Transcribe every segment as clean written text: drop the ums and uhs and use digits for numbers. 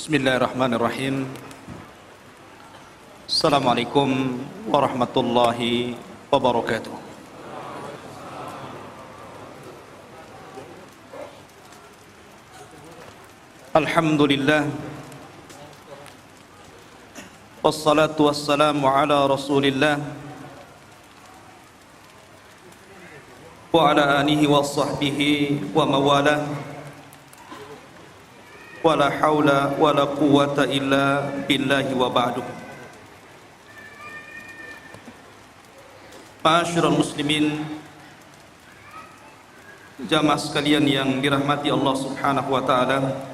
Bismillahirrahmanirrahim. Assalamualaikum warahmatullahi wabarakatuh. Alhamdulillah, wassalatu wassalamu ala rasulillah wa ala alihi wa sahbihi wa mawalah. Wala haula wala quwwata illa billahi wa ba'du. Ma'asyiral muslimin, jamaah sekalian yang dirahmati Allah Subhanahu wa taala.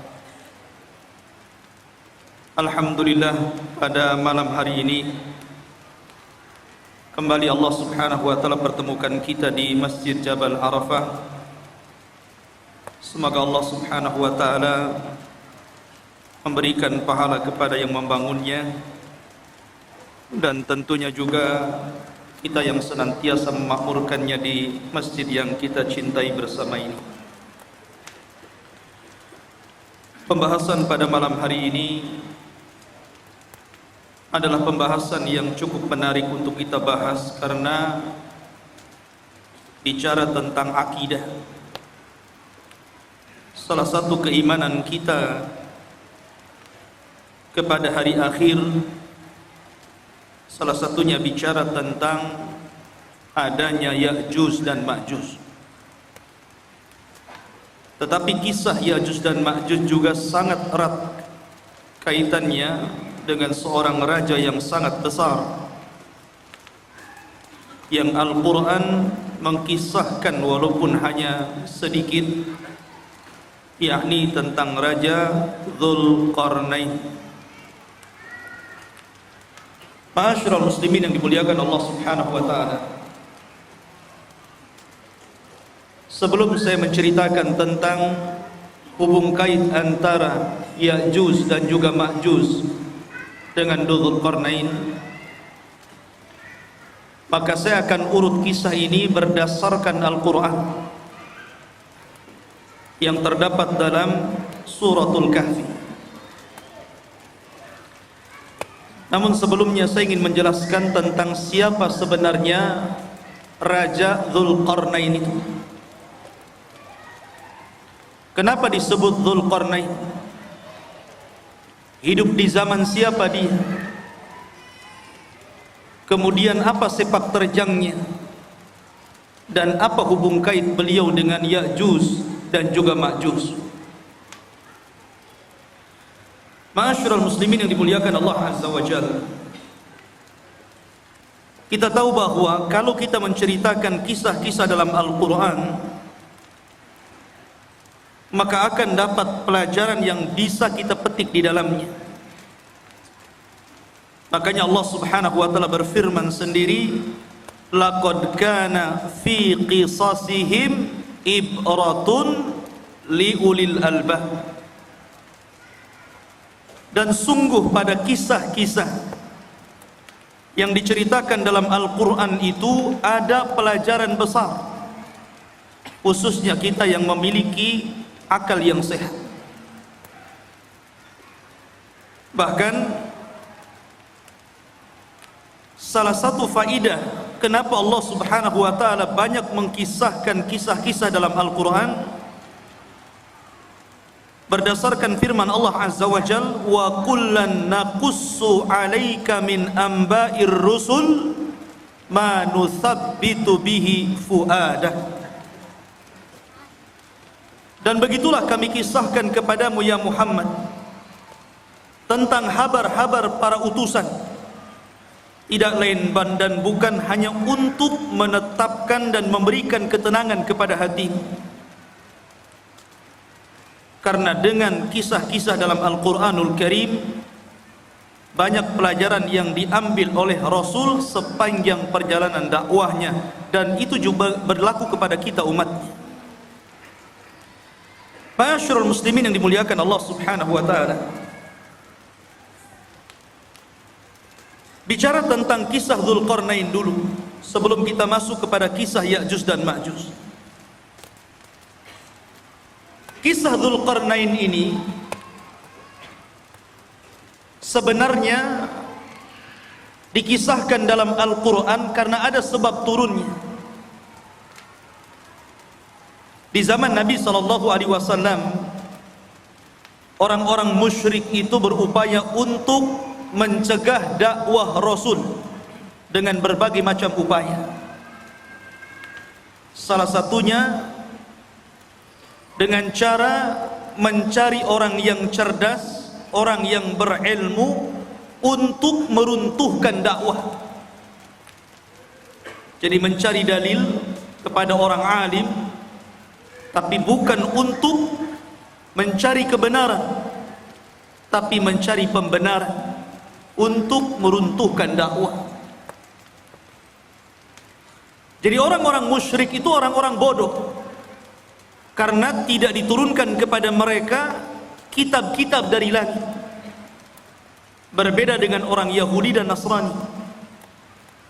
Alhamdulillah, pada malam hari ini kembali Allah Subhanahu wa taala pertemukan kita di Masjid Jabal Arafah. Semoga Allah Subhanahu wa taala memberikan pahala kepada yang membangunnya, dan tentunya juga kita yang senantiasa memakmurkannya di masjid yang kita cintai bersama ini. Pembahasan pada malam hari ini adalah pembahasan yang cukup menarik untuk kita bahas, karena bicara tentang akidah, salah satu keimanan kita kepada hari akhir, salah satunya bicara tentang adanya Ya'juj dan Ma'juj. Tetapi kisah Ya'juj dan Ma'juj juga sangat erat kaitannya dengan seorang raja yang sangat besar, yang Al-Quran mengkisahkan walaupun hanya sedikit, yakni tentang Raja Dzulqarnain. Ma'asyiral muslimin yang dimuliakan Allah Subhanahu wa taala. Sebelum saya menceritakan tentang hubung kait antara Ya'juj dan juga Ma'juj dengan Dzulqarnain, maka saya akan urut kisah ini berdasarkan Al-Quran yang terdapat dalam Suratul Kahfi. Namun sebelumnya saya ingin menjelaskan tentang siapa sebenarnya Raja Dzulqarnain itu. Kenapa disebut Dzulqarnain? Hidup di zaman siapa dia? Kemudian apa sepak terjangnya? Dan apa hubung kait beliau dengan Ya'juj dan juga Ma'juj? Ma'asyiral muslimin yang dimuliakan Allah Azza wa Jalla, kita tahu bahwa kalau kita menceritakan kisah-kisah dalam Al-Quran, maka akan dapat pelajaran yang bisa kita petik di dalamnya. Makanya Allah Subhanahu wa taala berfirman sendiri, laqad kana fi qisasihim ibratun liulil albab. Dan sungguh pada kisah-kisah yang diceritakan dalam Al-Quran itu ada pelajaran besar, khususnya kita yang memiliki akal yang sehat. Bahkan salah satu faidah kenapa Allah Subhanahu wa taala banyak mengkisahkan kisah-kisah dalam Al-Quran, berdasarkan firman Allah Azza wa Jalla, wa kullan naqussu 'alaika min amba'ir rusul ma nuthabbitu bihi fuadah. Dan begitulah kami kisahkan kepadamu ya Muhammad tentang habar-habar para utusan, tidak lain dan bukan hanya untuk menetapkan dan memberikan ketenangan kepada hatimu. Karena dengan kisah-kisah dalam Al-Quranul Karim banyak pelajaran yang diambil oleh Rasul sepanjang perjalanan dakwahnya, dan itu juga berlaku kepada kita umatnya. Ma'asyiral muslimin yang dimuliakan Allah Subhanahu wa taala, bicara tentang kisah Dzulqarnain dulu sebelum kita masuk kepada kisah Ya'juj dan Ma'juj. Kisah Dzulqarnain ini sebenarnya dikisahkan dalam Al-Quran karena ada sebab turunnya. Di zaman Nabi SAW, orang-orang musyrik itu berupaya untuk mencegah dakwah Rasul dengan berbagai macam upaya. Salah satunya dengan cara mencari orang yang cerdas, orang yang berilmu untuk meruntuhkan dakwah. Jadi mencari dalil kepada orang alim, tapi bukan untuk mencari kebenaran, tapi mencari pembenaran untuk meruntuhkan dakwah. Jadi orang-orang musyrik itu orang-orang bodoh, karena tidak diturunkan kepada mereka kitab-kitab dari langit. Berbeda dengan orang Yahudi dan Nasrani,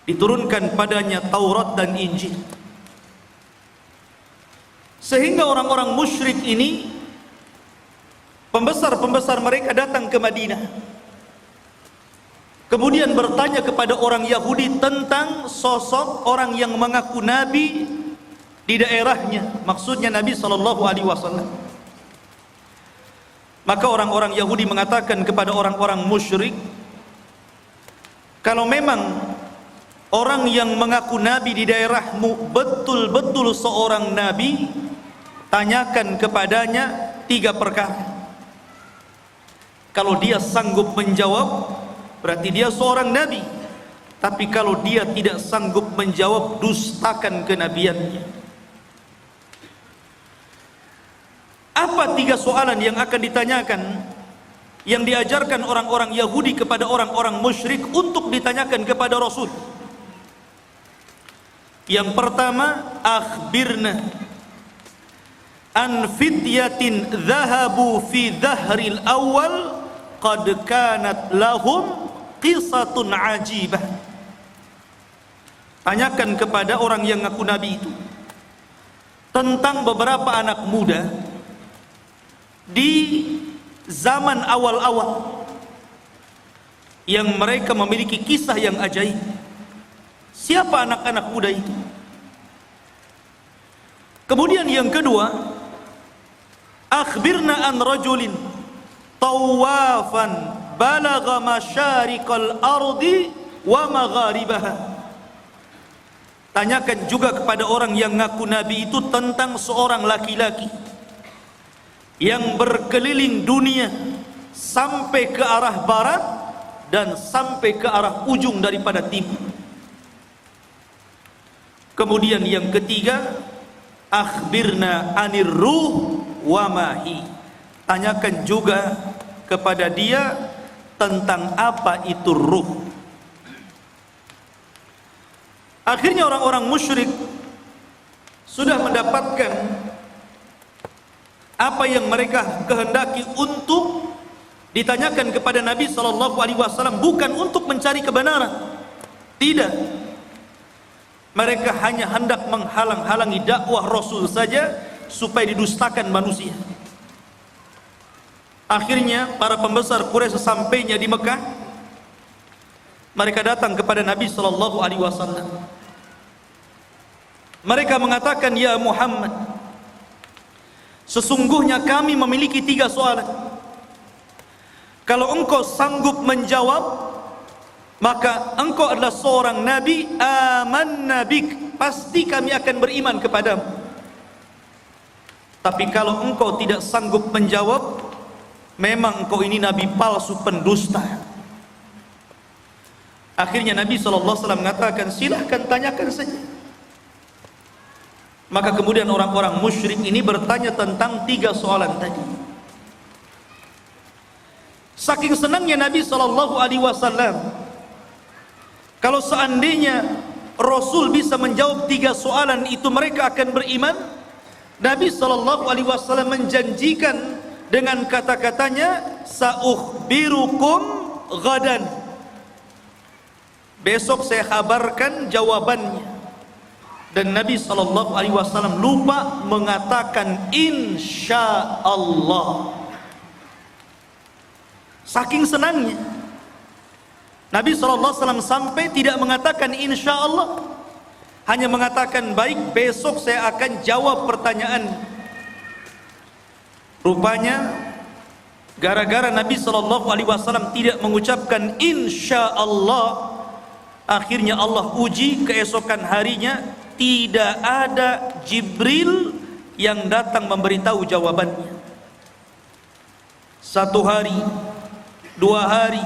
diturunkan padanya Taurat dan Injil. Sehingga orang-orang musyrik ini, pembesar-pembesar mereka datang ke Madinah, kemudian bertanya kepada orang Yahudi tentang sosok orang yang mengaku nabi di daerahnya, maksudnya Nabi SAW. Maka orang-orang Yahudi mengatakan kepada orang-orang musyrik, kalau memang orang yang mengaku nabi di daerahmu betul-betul seorang nabi, tanyakan kepadanya 3 perkara. Kalau dia sanggup menjawab, berarti dia seorang nabi. Tapi kalau dia tidak sanggup menjawab, dustakan kenabiannya. Apa 3 soalan yang akan ditanyakan, yang diajarkan orang-orang Yahudi kepada orang-orang musyrik untuk ditanyakan kepada Rasul? Yang pertama, akhbirna an fityatin dhahabu fi dhahril awal qad kanat lahum qisatun ajibah. Tanyakan kepada orang yang ngaku nabi itu tentang beberapa anak muda di zaman awal-awal yang mereka memiliki kisah yang ajaib. Siapa anak-anak muda itu? Kemudian yang kedua, akhbirna an rajulin tawafan balagha masyariqal ardi wa magharibaha. Tanyakan juga kepada orang yang ngaku nabi itu tentang seorang laki-laki yang berkeliling dunia sampai ke arah barat dan sampai ke arah ujung daripada timur. Kemudian yang ketiga, akhbirna anir ruh wa mahi. Tanyakan juga kepada dia tentang apa itu ruh. Akhirnya orang-orang musyrik sudah mendapatkan apa yang mereka kehendaki untuk ditanyakan kepada Nabi SAW, bukan untuk mencari kebenaran. Tidak. Mereka hanya hendak menghalang-halangi dakwah Rasul saja supaya didustakan manusia. Akhirnya para pembesar Quraisy sesampainya di Mekah, mereka datang kepada Nabi SAW. Mereka mengatakan, ya Muhammad, sesungguhnya kami memiliki 3 soalan. Kalau engkau sanggup menjawab, maka engkau adalah seorang nabi, amanna bik, pasti kami akan beriman kepadamu. Tapi kalau engkau tidak sanggup menjawab, memang engkau ini nabi palsu, pendusta. Akhirnya Nabi SAW mengatakan, silahkan tanyakan saja. Maka kemudian orang-orang musyrik ini bertanya tentang 3 soalan tadi. Saking senangnya Nabi SAW, kalau seandainya Rasul bisa menjawab 3 soalan itu, mereka akan beriman. Nabi SAW menjanjikan dengan kata-katanya, sa'ukhbirukum ghadan, besok saya kabarkan jawabannya. Dan Nabi SAW lupa mengatakan insya Allah. Saking senangnya. Nabi SAW sampai tidak mengatakan insya Allah, hanya mengatakan baik, besok saya akan jawab pertanyaan. Rupanya gara-gara Nabi SAW tidak mengucapkan insya Allah, akhirnya Allah uji keesokan harinya tidak ada Jibril yang datang memberitahu jawabannya. 1 hari, 2 hari,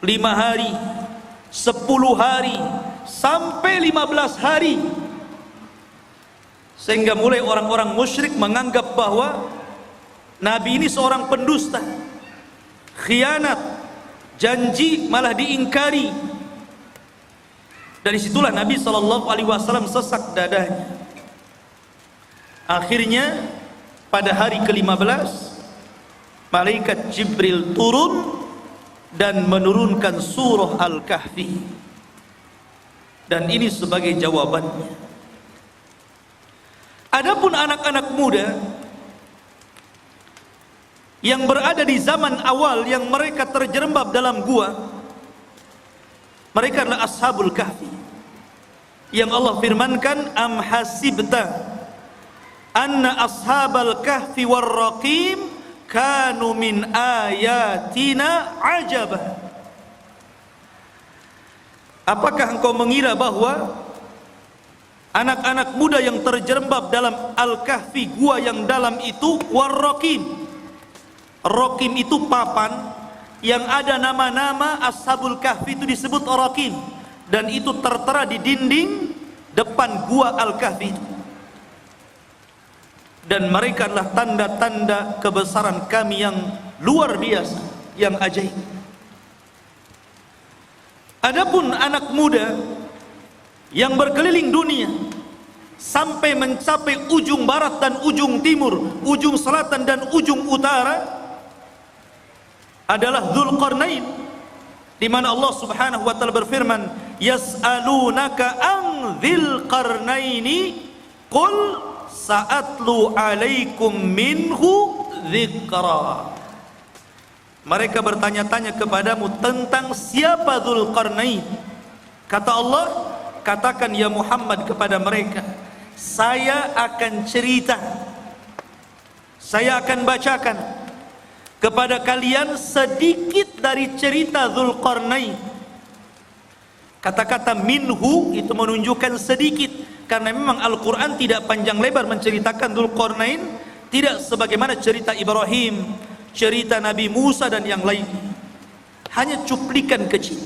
5 hari, 10 hari, sampai 15 hari. Sehingga mulai orang-orang musyrik menganggap bahwa Nabi ini seorang pendusta, khianat, janji malah diingkari. Dari situlah Nabi SAW sesak dadanya. Akhirnya pada hari ke-15 malaikat Jibril turun dan menurunkan surah Al-Kahfi, dan ini sebagai jawabannya. Adapun anak-anak muda yang berada di zaman awal yang mereka terjerembab dalam gua, mereka adalah Ashabul Kahfi, yang Allah firmankan, am hasibta anna ashabal kahfi warraqim kanu min ayatina ajaba. Apakah engkau mengira bahwa anak-anak muda yang terjerembab dalam Al-Kahfi, gua yang dalam itu, warraqim, raqim itu papan yang ada nama-nama Ashabul Kahfi, itu disebut raqim, dan itu tertera di dinding depan gua Al-Kahfi itu. Dan mereka adalah tanda-tanda kebesaran kami yang luar biasa, yang ajaib. Adapun anak muda yang berkeliling dunia sampai mencapai ujung barat dan ujung timur, ujung selatan dan ujung utara, adalah Dzulqarnain, di mana Allah Subhanahu wa taala berfirman, yas'alunaka an dzilqarnaini qul sa'atlu 'alaikum minhu dzikra. Mereka bertanya-tanya kepadamu tentang siapa Dzulqarnain. Kata Allah, katakan ya Muhammad kepada mereka, saya akan cerita, saya akan bacakan kepada kalian sedikit dari cerita Dzulqarnain. Kata-kata minhu itu menunjukkan sedikit, karena memang Al-Quran tidak panjang lebar menceritakan Dzulqarnain, tidak sebagaimana cerita Ibrahim, cerita Nabi Musa dan yang lain, hanya cuplikan kecil.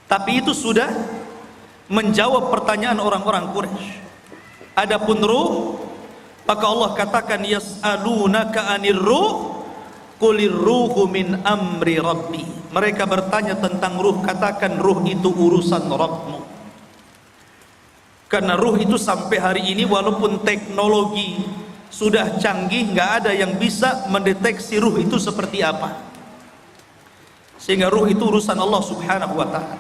Tapi itu sudah menjawab pertanyaan orang-orang Quraisy. Adapun ruh, maka Allah katakan yas'alunaka 'anir ruh qulir ruhu min amri rabbi. Mereka bertanya tentang ruh, katakan ruh itu urusan Rabbmu. Karena ruh itu sampai hari ini walaupun teknologi sudah canggih, nggak ada yang bisa mendeteksi ruh itu seperti apa. Sehingga ruh itu urusan Allah Subhanahu wa taala.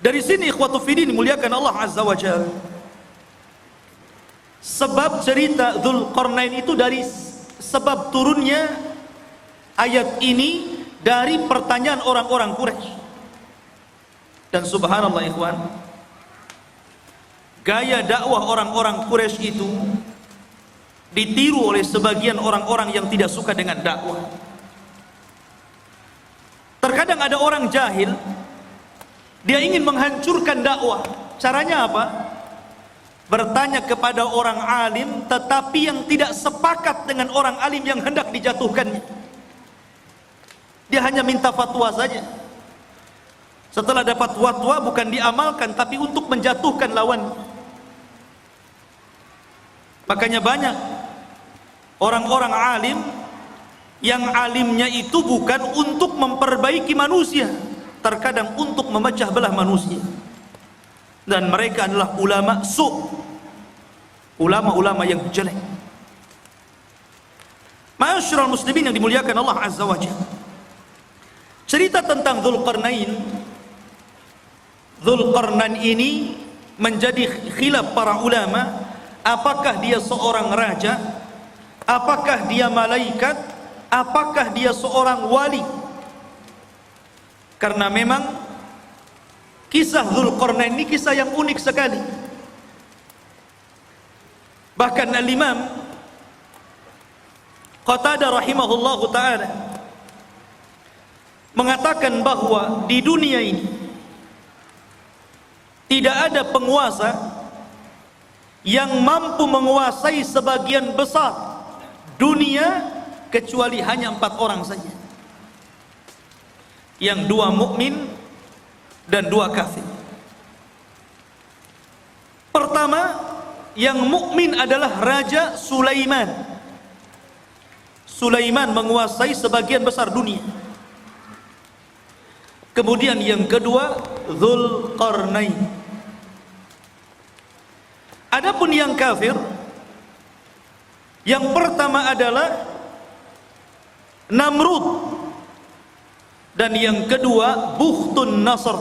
Dari sini ikhwatu fiddin dimuliakan Allah Azza wa Jalla, sebab cerita Dzulqarnain itu dari sebab turunnya ayat ini dari pertanyaan orang-orang Quraisy. Dan subhanallah ikhwan, gaya dakwah orang-orang Quraisy itu ditiru oleh sebagian orang-orang yang tidak suka dengan dakwah. Terkadang ada orang jahil, dia ingin menghancurkan dakwah. Caranya apa? Bertanya kepada orang alim, tetapi yang tidak sepakat dengan orang alim yang hendak dijatuhkannya. Dia hanya minta fatwa saja. Setelah dapat fatwa bukan diamalkan, tapi untuk menjatuhkan lawan. Makanya banyak orang-orang alim yang alimnya itu bukan untuk memperbaiki manusia, terkadang untuk memecah belah manusia. Dan mereka adalah ulama ulama-ulama yang jelek. Ma'asyiral muslimin yang dimuliakan Allah Azza wa Jalla, cerita tentang Dzulqarnain ini menjadi khilaf para ulama. Apakah dia seorang raja? Apakah dia malaikat? apakah dia seorang wali? Karena memang kisah Dzulqarnain ini kisah yang unik sekali. Bahkan Al-Imam Qatadah rahimahullahu ta'ala mengatakan bahwa di dunia ini tidak ada penguasa yang mampu menguasai sebagian besar dunia kecuali hanya 4 orang saja, yang 2 mukmin dan 2 kafir. Pertama, yang mukmin adalah Raja Sulaiman. Sulaiman menguasai sebagian besar dunia. Kemudian yang kedua, Dzulqarnain. Adapun yang kafir, yang pertama adalah Namrud, dan yang kedua Bukhtun Nasr.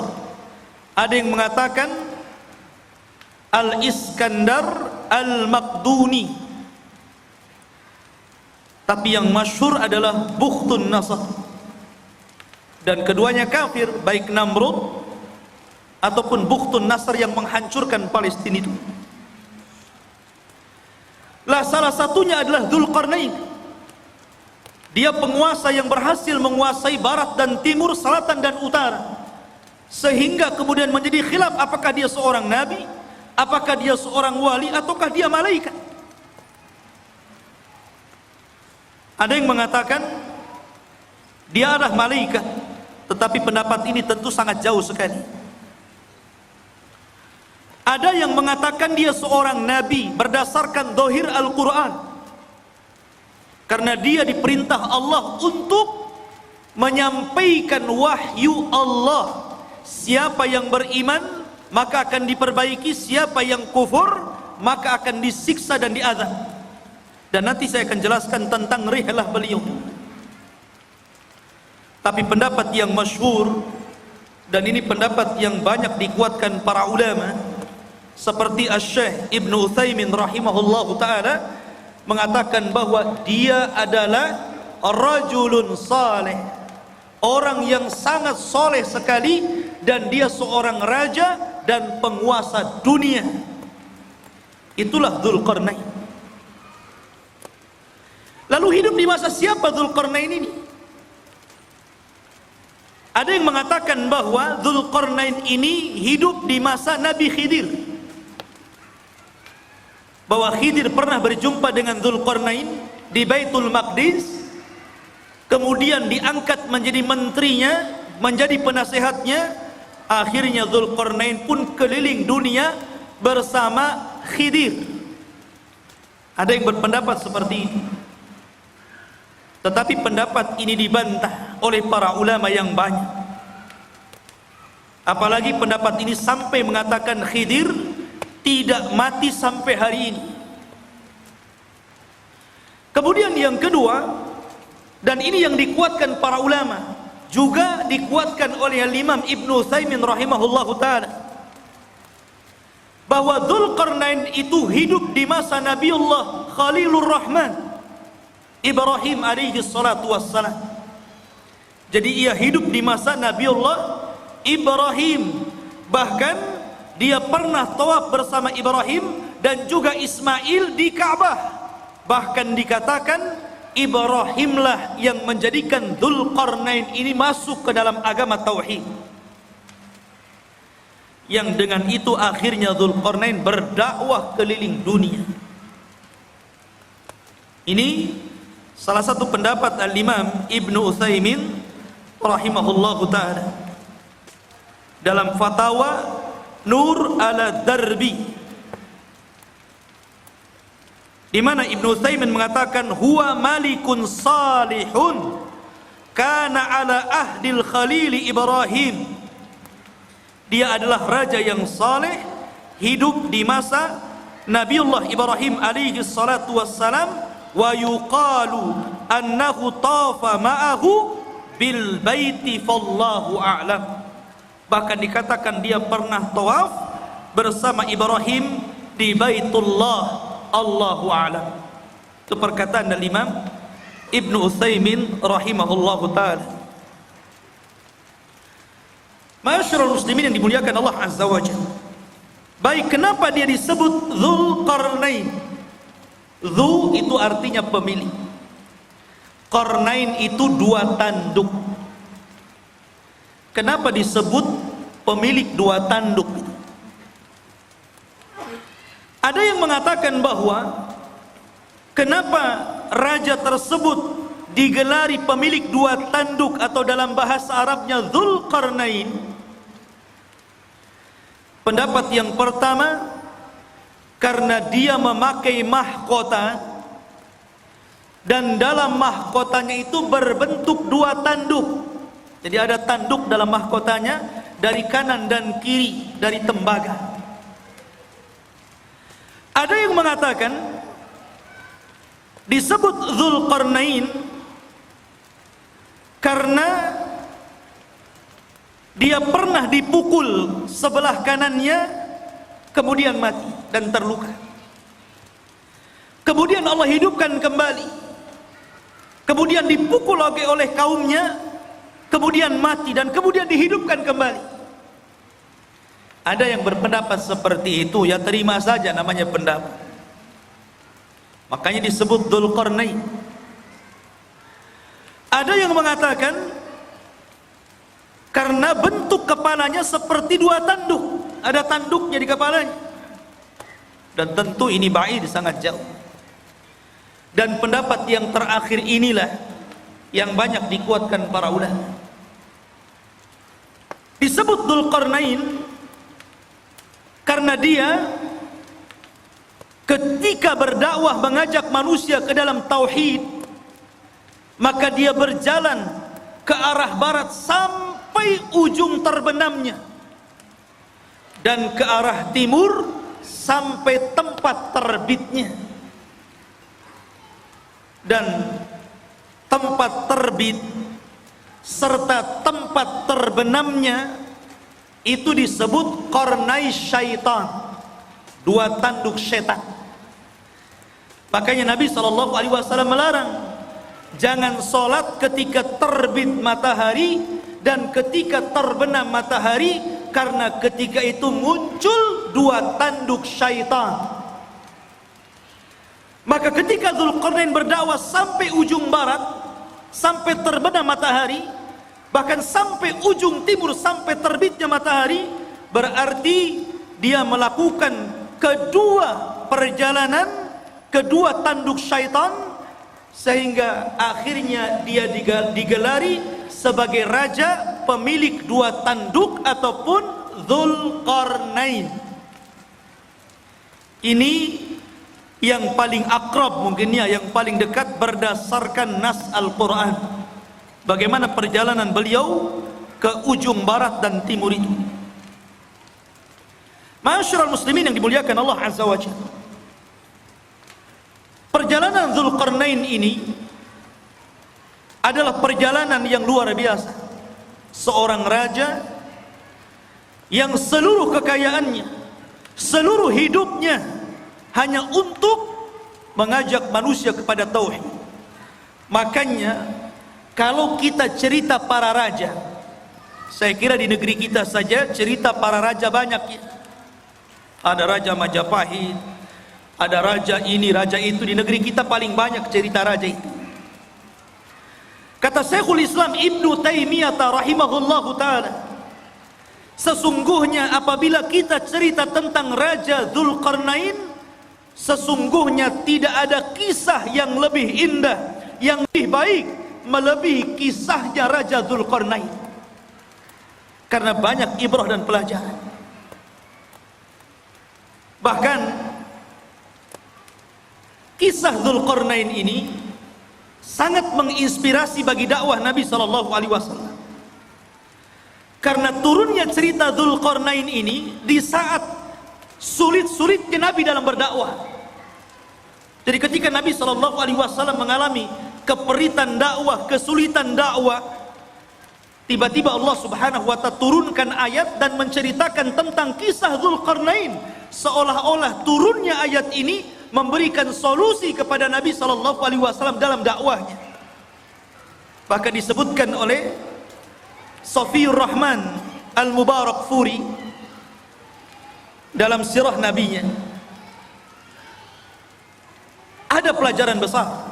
Ada yang mengatakan Al-Iskandar Al-Maqduni, tapi yang masyhur adalah Bukhtun Nasr. Dan keduanya kafir, baik Namrud ataupun Bukhtun Nasr yang menghancurkan Palestina itu. Lah salah satunya adalah Dzulqarnain. Dia penguasa yang berhasil menguasai barat dan timur, selatan dan utara, sehingga kemudian menjadi khilaf apakah dia seorang nabi, apakah dia seorang wali, ataukah dia malaikat. Ada yang mengatakan dia adalah malaikat, tetapi pendapat ini tentu sangat jauh sekali. Ada yang mengatakan dia seorang nabi berdasarkan zahir Al-Quran, karena dia diperintah Allah untuk menyampaikan wahyu Allah. Siapa yang beriman maka akan diperbaiki, siapa yang kufur maka akan disiksa dan diazab. Dan nanti saya akan jelaskan tentang rihlah beliau. Tapi pendapat yang masyhur, dan ini pendapat yang banyak dikuatkan para ulama, seperti Asy-Syaikh Ibnu Utsaimin rahimahullahu taala, mengatakan bahwa dia adalah rajulun saleh, orang yang sangat soleh sekali, dan dia seorang raja dan penguasa dunia. Itulah Dzulqarnain. Lalu hidup di masa siapa Dzulqarnain ini? Ada yang mengatakan bahwa Dzulqarnain ini hidup di masa Nabi Khidir, bahwa Khidir pernah berjumpa dengan Dzulqarnain di Baitul Maqdis, kemudian diangkat menjadi menterinya, menjadi penasehatnya. Akhirnya Dzulqarnain pun keliling dunia bersama Khidir. Ada yang berpendapat seperti ini, tetapi pendapat ini dibantah oleh para ulama yang banyak. Apalagi pendapat ini sampai mengatakan Khidir tidak mati sampai hari ini. Kemudian yang kedua, dan ini yang dikuatkan para ulama, juga dikuatkan oleh Imam Ibnu Utsaimin rahimahullahu taala, bahwa Dzulqarnain itu hidup di masa Nabiullah Khalilur Rahman Ibrahim alaihi salatu wassalam. Jadi ia hidup di masa Nabiullah Ibrahim. Bahkan dia pernah tawaf bersama Ibrahim dan juga Ismail di Ka'bah. Bahkan dikatakan Ibrahimlah yang menjadikan Dzulqarnain ini masuk ke dalam agama tauhid. Yang dengan itu akhirnya Dzulqarnain berdakwah keliling dunia. Ini salah satu pendapat Al-Imam Ibnu Utsaimin rahimahullahu ta'ala dalam fatwa Nur ala Darbi, di mana Ibnu Utsaimin mengatakan huwa malikun salihun kana ala ahdil khalil Ibrahim. Dia adalah raja yang saleh, hidup di masa Nabiullah Ibrahim alaihi salatu wassalam. Wa yuqalu annahu tafa ma'ahu bil baiti fallahu a'lam. Bahkan dikatakan dia pernah tawaf bersama Ibrahim di Baitullah, Allahu a'lam. Itu perkataan dari Imam Ibnu Utsaimin rahimahullahu taala. Ma'asyiral muslimin yang dimuliakan Allah Azza wa Jalla. Baik, kenapa dia disebut Dzulqarnain? Dzu itu artinya pemilik. Qarnain itu dua tanduk. Kenapa disebut pemilik dua tanduk? Ada yang mengatakan bahwa kenapa raja tersebut digelari pemilik dua tanduk atau dalam bahasa Arabnya Dzulqarnain. Pendapat yang pertama, karena dia memakai mahkota dan dalam mahkotanya itu berbentuk dua tanduk. Jadi ada tanduk dalam mahkotanya dari kanan dan kiri dari tembaga. Ada yang mengatakan disebut Dzulqarnain karena dia pernah dipukul sebelah kanannya kemudian mati dan terluka. Kemudian Allah hidupkan kembali. Kemudian dipukul lagi oleh kaumnya, kemudian mati dan kemudian dihidupkan kembali. Ada yang berpendapat seperti itu, ya terima saja namanya pendapat. Makanya disebut Dzulqarnain. Ada yang mengatakan karena bentuk kepalanya seperti dua tanduk, ada tanduknya di kepalanya. Dan tentu ini ba'id, sangat jauh. Dan pendapat yang terakhir inilah yang banyak dikuatkan para ulama. Disebut Dzulqarnain karena dia ketika berdakwah mengajak manusia ke dalam tauhid, maka dia berjalan ke arah barat sampai ujung terbenamnya dan ke arah timur sampai tempat terbitnya. Dan tempat terbit serta tempat terbenamnya itu disebut qarnai syaitan, dua tanduk setan. Makanya Nabi SAW melarang jangan sholat ketika terbit matahari dan ketika terbenam matahari, karena ketika itu muncul dua tanduk syaitan. Maka ketika Dzulqarnain berdakwah sampai ujung barat, sampai terbenam matahari, bahkan sampai ujung timur, sampai terbitnya matahari, berarti dia melakukan kedua perjalanan, kedua tanduk syaitan, sehingga akhirnya dia digelari sebagai raja pemilik dua tanduk ataupun Dzulqarnain. Ini yang paling akrab mungkinnya, yang paling dekat berdasarkan nas Al-Quran. Bagaimana perjalanan beliau ke ujung barat dan timur itu. Ma'asyiral muslimin yang dimuliakan Allah Azza wa Jalla. Perjalanan Dzulqarnain ini adalah perjalanan yang luar biasa. Seorang raja yang seluruh kekayaannya, seluruh hidupnya hanya untuk mengajak manusia kepada tauhid. Makanya kalau kita cerita para raja, saya kira di negeri kita saja cerita para raja banyak ya. Ada Raja Majapahit, ada raja ini, raja itu. Di negeri kita paling banyak cerita raja itu. Kata Syekhul Islam Ibnu Taimiyah rahimahullahu taala, sesungguhnya apabila kita cerita tentang Raja Dzulqarnain, sesungguhnya tidak ada kisah yang lebih indah, yang lebih baik melebihi kisahnya Raja Dzulqarnain. Karena banyak ibrah dan pelajaran. Bahkan kisah Dzulqarnain ini sangat menginspirasi bagi dakwah Nabi SAW. Karena turunnya cerita Dzulqarnain ini di saat sulit-sulitnya Nabi dalam berdakwah. Jadi ketika Nabi SAW mengalami keperitan dakwah, kesulitan dakwah, tiba-tiba Allah Subhanahu wa ta'ala turunkan ayat dan menceritakan tentang kisah Dzulqarnain, seolah-olah turunnya ayat ini memberikan solusi kepada Nabi SAW dalam dakwahnya. Bahkan disebutkan oleh Safiyur Rahman Al-Mubarakfuri dalam sirah nabinya, ada pelajaran besar.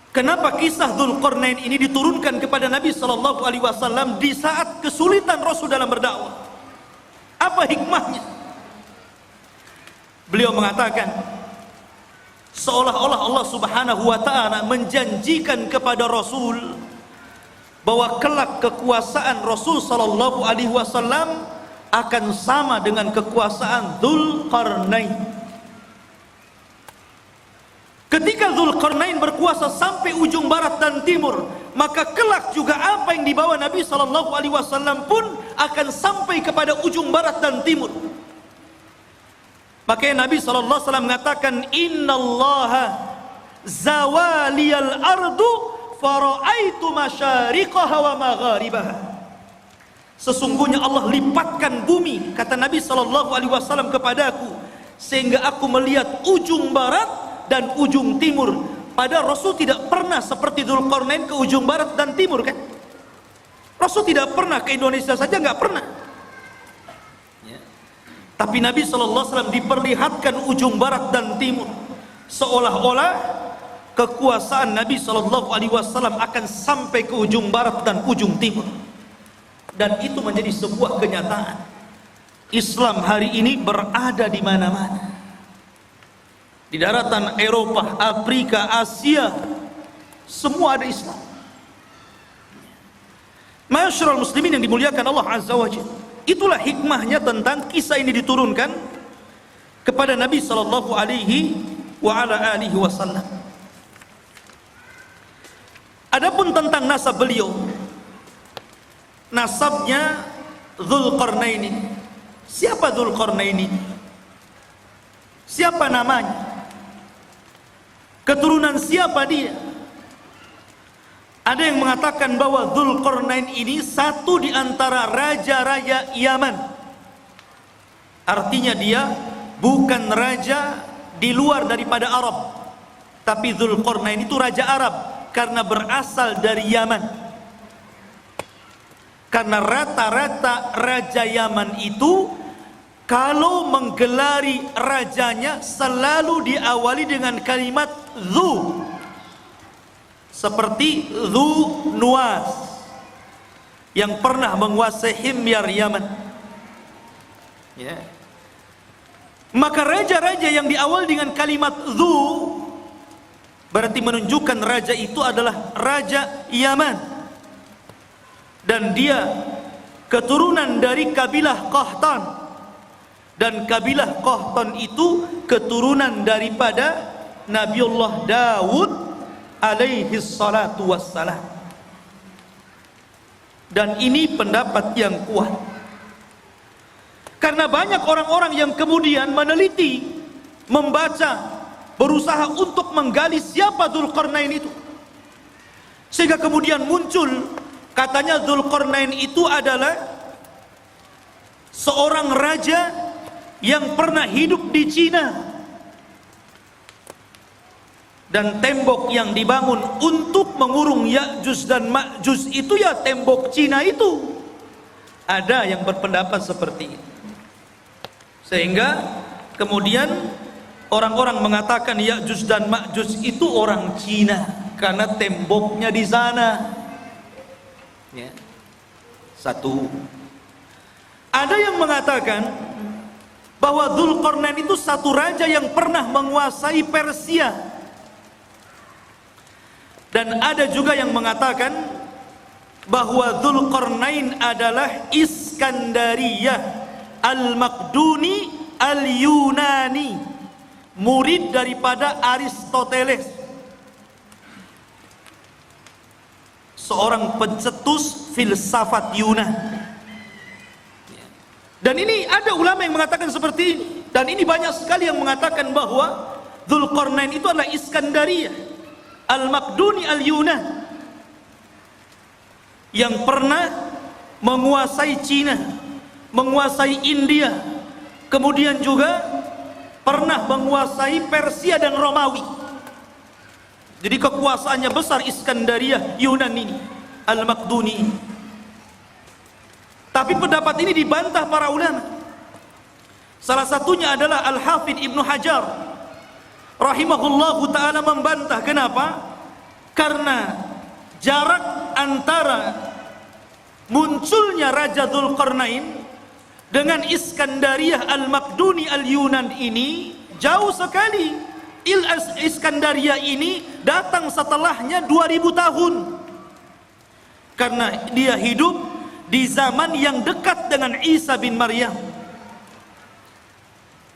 Kenapa kisah Dzulqarnain ini diturunkan kepada Nabi sallallahu alaihi wasallam di saat kesulitan Rasul dalam berdakwah? Apa hikmahnya? Beliau mengatakan, seolah-olah Allah Subhanahu wa taala menjanjikan kepada Rasul bahwa kelak kekuasaan Rasul sallallahu alaihi wasallam akan sama dengan kekuasaan Dzulqarnain. Ketika Dzulqarnain berkuasa sampai ujung barat dan timur, maka kelak juga apa yang dibawa Nabi sallallahu alaihi wasallam pun akan sampai kepada ujung barat dan timur. Makanya Nabi sallallahu alaihi wasallam mengatakan, innallaha zawaliyal ardu fara'aitu masyariqaha wa magharibaha. Sesungguhnya Allah lipatkan bumi, kata Nabi sallallahu alaihi wasallam kepadaku, sehingga aku melihat ujung barat dan ujung timur. Padahal Rasul tidak pernah seperti Dzulqarnain ke ujung barat dan timur, kan? Rasul tidak pernah ke Indonesia saja, nggak pernah. Ya. Tapi Nabi SAW diperlihatkan ujung barat dan timur, seolah-olah kekuasaan Nabi SAW akan sampai ke ujung barat dan ujung timur. Dan itu menjadi sebuah kenyataan. Islam hari ini berada di mana-mana. Di daratan Eropa, Afrika, Asia, semua ada Islam. Ma'asyiral muslimin yang dimuliakan Allah Azza wa Jalla, itulah hikmahnya tentang kisah ini diturunkan kepada Nabi sallallahu alaihi wa ala alihi wasallam. Adapun tentang nasab beliau, nasabnya Dzulqarnain ini. Siapa Dzulqarnain ini? Siapa namanya? Keturunan siapa dia? Ada yang mengatakan bahwa Dzulqarnain ini satu di antara raja-raja Yaman. Artinya dia bukan raja di luar daripada Arab, tapi Dzulqarnain itu raja Arab karena berasal dari Yaman. Karena rata-rata raja Yaman itu kalau menggelari rajanya selalu diawali dengan kalimat Dzu, seperti Dzu Nuwas yang pernah menguasai Himyar Yaman. Ya. Maka raja-raja yang diawali dengan kalimat Dzu berarti menunjukkan raja itu adalah raja Yaman, dan dia keturunan dari kabilah Qahtan. Dan kabilah Qahtan itu keturunan daripada Nabiullah Daud alaihi salatu wassalam. Dan ini pendapat yang kuat, karena banyak orang-orang yang kemudian meneliti, membaca, berusaha untuk menggali siapa Dzulqarnain itu, sehingga kemudian muncul katanya Dzulqarnain itu adalah seorang raja yang pernah hidup di Cina, dan tembok yang dibangun untuk mengurung Ya'juj dan Ma'juj itu ya tembok Cina itu. Ada yang berpendapat seperti itu, sehingga kemudian orang-orang mengatakan Ya'juj dan Ma'juj itu orang Cina karena temboknya di sana. Ya. Satu. Ada yang mengatakan bahwa Dzulqarnain itu satu raja yang pernah menguasai Persia. Dan ada juga yang mengatakan bahwa Dzulqarnain adalah Iskandariyah Al-Maqduni Al-Yunani, murid daripada Aristoteles, seorang pencetus filsafat Yunani. Dan ini ada ulama yang mengatakan seperti ini, dan ini banyak sekali yang mengatakan bahwa Dzulqarnain itu adalah Iskandariyah Al-Maqduni Al-Yunan yang pernah menguasai Cina, menguasai India, kemudian juga pernah menguasai Persia dan Romawi. Jadi kekuasaannya besar Iskandariyah Yunan ini, Al-Maqduni. Tapi pendapat ini dibantah para ulama. Salah satunya adalah Al-Hafidh Ibnu Hajar rahimahullahu ta'ala membantah. Kenapa? Karena jarak antara munculnya Raja Dzulqarnain dengan Iskandariyah Al-Maqduni Al-Yunan ini jauh sekali. Iskandariyah ini datang setelahnya 2000 tahun. Karena dia hidup di zaman yang dekat dengan Isa bin Maryam.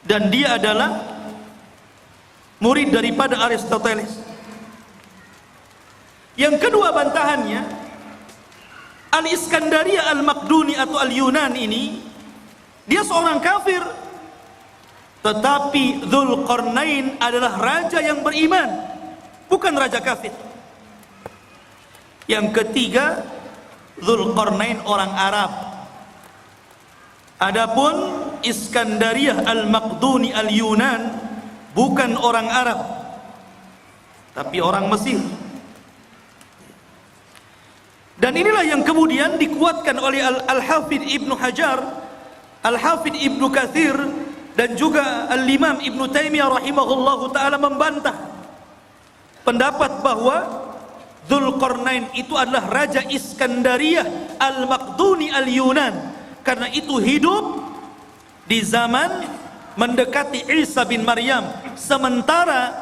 Dan dia adalah murid daripada Aristoteles. Yang kedua bantahannya, Al-Iskandariyah Al-Maqduni atau Al-Yunan ini, dia seorang kafir. Tetapi Dzulqarnain adalah raja yang beriman, bukan raja kafir. Yang ketiga, Dzulqarnain orang Arab. Adapun Iskandariyah Al-Maqduni Al-Yunan bukan orang Arab, tapi orang Mesir. Dan inilah yang kemudian dikuatkan oleh Al-Hafidh Ibnu Hajar, Al-Hafidh Ibnu Katsir, dan juga Al-Imam Ibnu Taimiyah rahimahullahu ta'ala membantah pendapat bahwa Dzulqarnain itu adalah Raja Iskandariyah Al-Maqduni Al-Yunan, karena itu hidup di zaman mendekati Isa bin Maryam. Sementara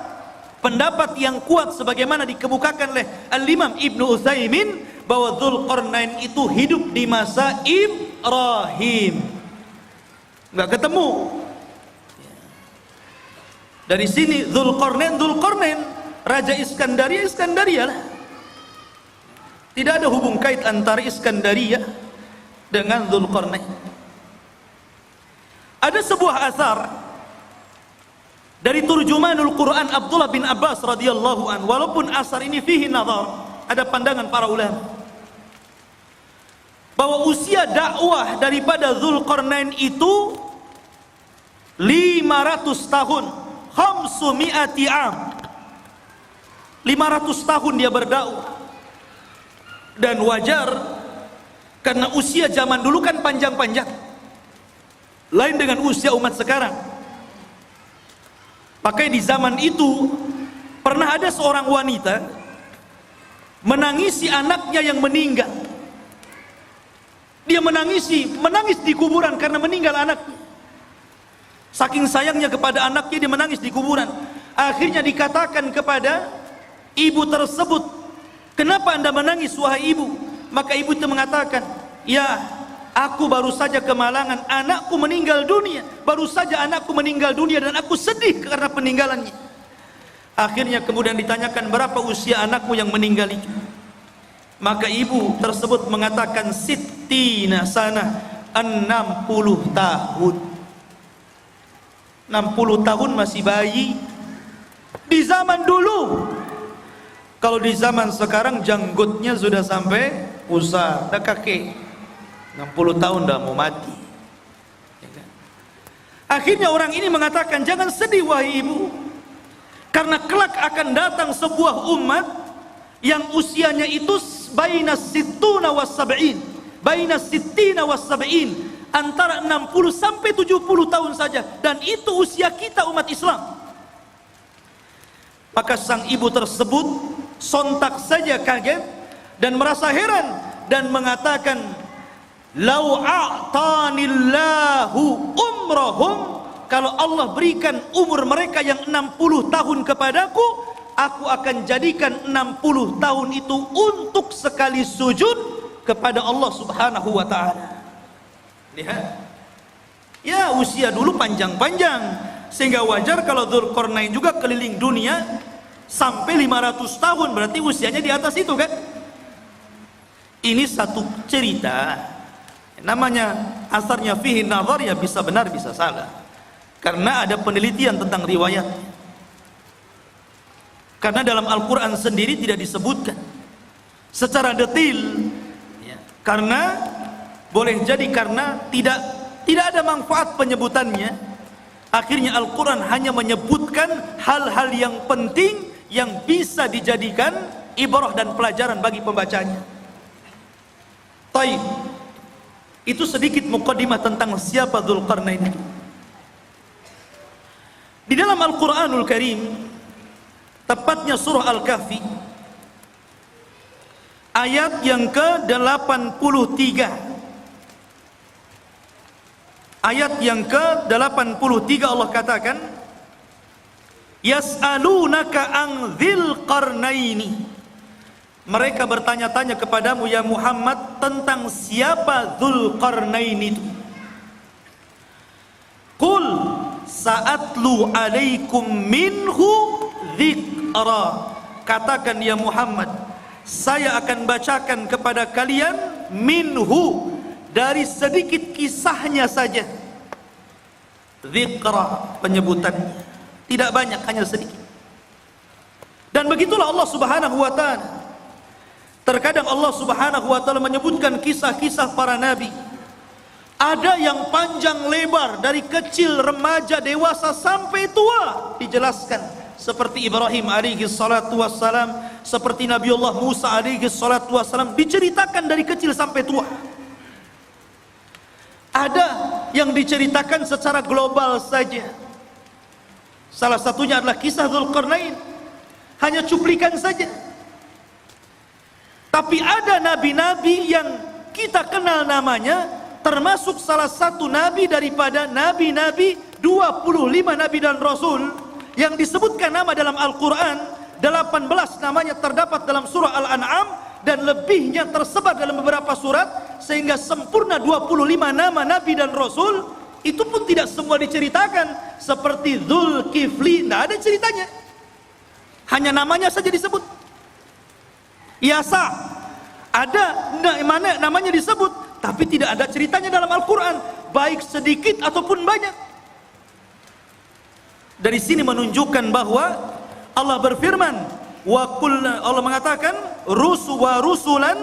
pendapat yang kuat sebagaimana dikemukakan oleh Al-Imam Ibnu Utsaimin bahwa Dzulqarnain itu hidup di masa Ibrahim. Enggak ketemu. Dari sini Dzulqarnain Raja Iskandariyah lah. Tidak ada hubung kait antara Iskandariyah dengan Dzulqarnain. Ada sebuah asar dari turjumanul Quran Abdullah bin Abbas radhiyallahu an, walaupun asar ini fihi nazar, ada pandangan para ulama bahwa usia dakwah daripada Dzulqarnain itu 500 tahun. 500 am. 500 tahun dia berdakwah. Dan wajar karena usia zaman dulu kan panjang-panjang, lain dengan usia umat sekarang. Pakai di zaman itu pernah ada seorang wanita menangisi anaknya yang meninggal. Dia menangis di kuburan karena meninggal anaknya. Saking sayangnya kepada anaknya, dia menangis di kuburan. Akhirnya dikatakan kepada ibu tersebut, "Kenapa Anda menangis wahai ibu?" Maka ibu itu mengatakan, "Ya, aku baru saja kemalangan, anakku meninggal dunia. Baru saja anakku meninggal dunia dan aku sedih karena peninggalannya." Akhirnya kemudian ditanyakan, "Berapa usia anakmu yang meninggal itu?" Maka ibu tersebut mengatakan, "Sittina sana, 60 tahun." 60 tahun masih bayi di zaman dulu. Kalau di zaman sekarang janggutnya sudah sampai pusar, dah kakek. 60 tahun dah mau mati. Akhirnya orang ini mengatakan, "Jangan sedih wahai ibu, karena kelak akan datang sebuah umat yang usianya itu baina sittuna was sab'in, baina sittina was sab'in, antara 60 sampai 70 tahun saja, dan itu usia kita umat Islam." Maka sang ibu tersebut sontak saja kaget dan merasa heran dan mengatakan, "Lau a'tanillahu umrahum," kalau Allah berikan umur mereka yang 60 tahun kepadaku, aku akan jadikan 60 tahun itu untuk sekali sujud kepada Allah Subhanahu wa ta'ala. Lihat, ya usia dulu panjang-panjang, sehingga wajar kalau Dzulqarnain juga keliling dunia sampai 500 tahun, berarti usianya di atas itu kan. Ini satu cerita, namanya asarnya fihi nazar, ya bisa benar bisa salah, karena ada penelitian tentang riwayat. Karena dalam Al-Quran sendiri tidak disebutkan secara detail, ya, karena boleh jadi karena tidak ada manfaat penyebutannya. Akhirnya Al-Quran hanya menyebutkan hal-hal yang penting yang bisa dijadikan ibrah dan pelajaran bagi pembacanya. Taib. Itu sedikit muqaddimah tentang siapa Dzulqarnain itu. Di dalam Al-Qur'anul Karim, tepatnya surah Al-Kahfi, ayat yang ke-83. Ayat yang ke-83 Allah katakan, Yas'alunaka an dzil qarnaini. Mereka bertanya-tanya kepadamu ya Muhammad tentang siapa Dzulqarnain itu. Qul sa'atlu alaikum minhu dzikra. Katakan ya Muhammad, saya akan bacakan kepada kalian minhu, dari sedikit kisahnya saja. Dzikra, penyebutannya tidak banyak, hanya sedikit. Dan begitulah Allah Subhanahu wa taala. Terkadang Allah Subhanahu wa taala menyebutkan kisah-kisah para nabi. Ada yang panjang lebar, dari kecil, remaja, dewasa sampai tua dijelaskan. Seperti Ibrahim alaihi salatu wassalam, seperti Nabiullah Musa alaihi salatu wassalam, diceritakan dari kecil sampai tua. Ada yang diceritakan secara global saja. Salah satunya adalah kisah Dzulqarnain, hanya cuplikan saja. Tapi ada nabi-nabi yang kita kenal namanya, termasuk salah satu nabi daripada nabi-nabi 25 nabi dan rasul yang disebutkan nama dalam Al-Quran. 18 namanya terdapat dalam surah Al-An'am, dan lebihnya tersebar dalam beberapa surat, sehingga sempurna 25 nama nabi dan rasul. Itu pun tidak semua diceritakan. Seperti Dzulkifli, tidak ada ceritanya, hanya namanya saja disebut. Yasa, ada mana namanya disebut, tapi tidak ada ceritanya dalam Al-Quran, baik sedikit ataupun banyak. Dari sini menunjukkan bahwa Allah berfirman, Allah mengatakan, rusulan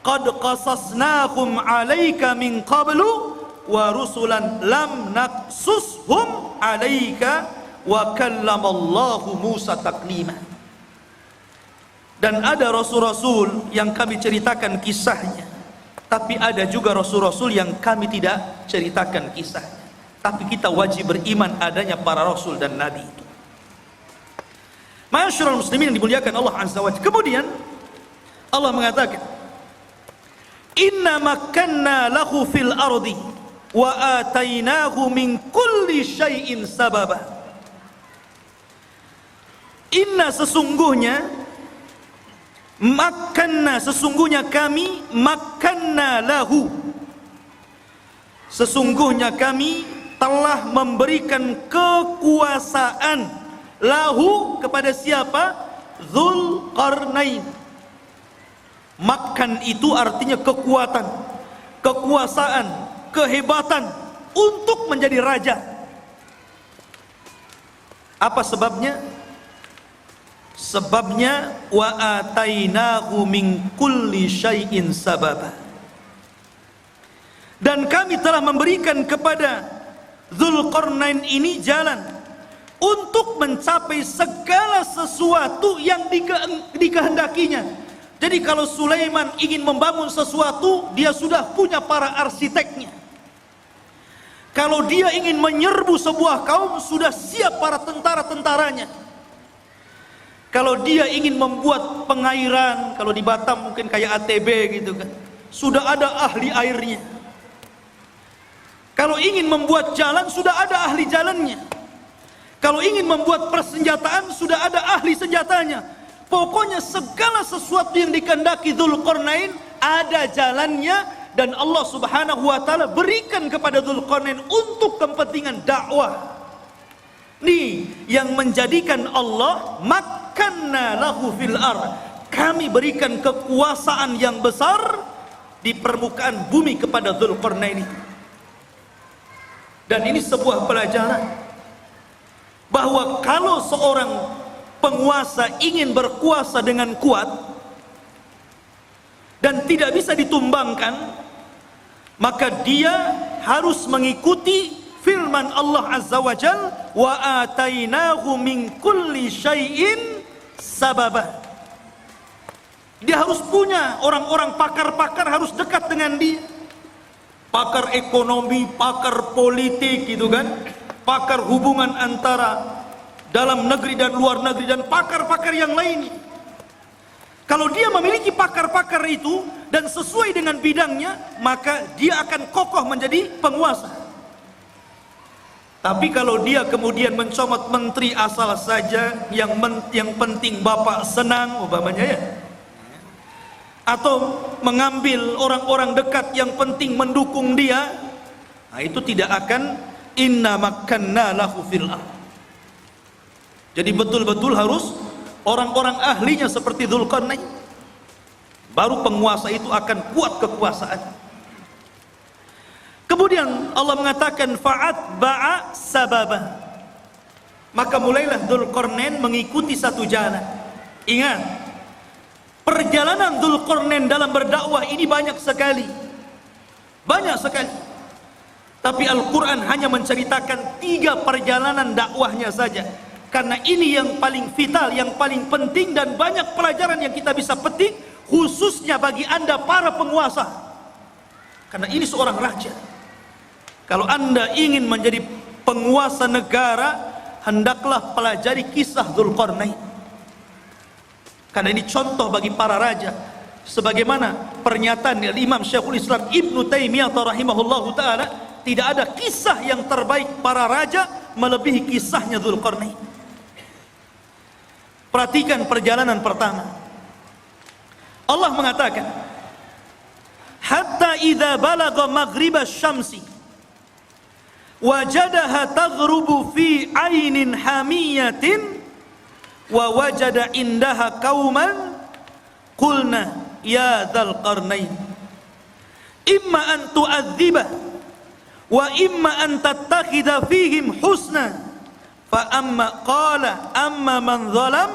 qad qasasnahum 'alaika min qablu wa rusulan lam naqsushum 'alaika wa kallamallahu Musa taklima. Dan ada rasul-rasul yang kami ceritakan kisahnya, tapi ada juga rasul-rasul yang kami tidak ceritakan kisahnya. Tapi kita wajib beriman adanya para rasul dan nabi itu. Ma'asyiral muslimin yang dimuliakan Allah Azza wa Jalla. Kemudian Allah mengatakan, inna makkanna lahu fil ardi wa atainahu min kulli syai'in sababa. Inna, sesungguhnya, makkanna, sesungguhnya kami, makkanna lahu, sesungguhnya kami telah memberikan kekuasaan lahu, kepada siapa? Dzulqarnain. Makkan itu artinya kekuatan, kekuasaan, kehebatan untuk menjadi raja. Apa sebabnya? Sebabnya wa atainahu min kulli syai'in sababa. Dan kami telah memberikan kepada Dzulqarnain ini jalan untuk mencapai segala sesuatu yang dikehendakinya. Jadi kalau Sulaiman ingin membangun sesuatu, dia sudah punya para arsiteknya. Kalau dia ingin menyerbu sebuah kaum, sudah siap para tentara-tentaranya. Kalau dia ingin membuat pengairan, kalau di Batam mungkin kayak ATB gitu kan, sudah ada ahli airnya. Kalau ingin membuat jalan, sudah ada ahli jalannya. Kalau ingin membuat persenjataan, sudah ada ahli senjatanya. Pokoknya segala sesuatu yang dikehendaki Dzulqarnain ada jalannya, dan Allah Subhanahu wa taala berikan kepada Dzulqarnain untuk kepentingan dakwah. Nih yang menjadikan Allah makkanna lahu fil ard. Kami berikan kekuasaan yang besar di permukaan bumi kepada Dzulqarnain. Dan ini sebuah pelajaran bahwa kalau seorang penguasa ingin berkuasa dengan kuat dan tidak bisa ditumbangkan, maka dia harus mengikuti firman Allah Azza wa Jalla, wa atainahu min kulli syai'in sababah. Dia harus punya orang-orang pakar-pakar, harus dekat dengan dia. Pakar ekonomi, pakar politik gitu kan, pakar hubungan antara dalam negeri dan luar negeri, dan pakar-pakar yang lainnya. Kalau dia memiliki pakar-pakar itu dan sesuai dengan bidangnya, maka dia akan kokoh menjadi penguasa. Tapi kalau dia kemudian mencomot menteri asal saja, yang penting bapak senang umpamanya ya, atau mengambil orang-orang dekat yang penting mendukung dia, nah itu tidak akan inna makkanna lahu fil ardh. Jadi betul-betul harus orang-orang ahlinya seperti Dzulqarnain, baru penguasa itu akan kuat kekuasaan. Kemudian Allah mengatakan fa'atba'a sababa, maka mulailah Dzulqarnain mengikuti satu jalan. Ingat, perjalanan Dzulqarnain dalam berdakwah ini banyak sekali. Tapi Al-Quran hanya menceritakan 3 perjalanan dakwahnya saja, karena ini yang paling vital, yang paling penting, dan banyak pelajaran yang kita bisa petik, khususnya bagi Anda para penguasa. Karena ini seorang raja. Kalau Anda ingin menjadi penguasa negara, hendaklah pelajari kisah Dzulqarnain, karena ini contoh bagi para raja. Sebagaimana pernyataan Imam Syekhul Islam Ibnu Taimiyah rahimahullahu taala, tidak ada kisah yang terbaik para raja melebihi kisahnya Dzulqarnain. Perhatikan perjalanan pertama. Allah mengatakan, hatta idza balagha maghribasy syamsi wajadaha taghrubu fi ainin hamiyatin wa wajada indaha qauman qulna ya Dzulqarnain imma an tu'adzibah wa imma an tattakhidha fihim husna fa amma qala amma man zalam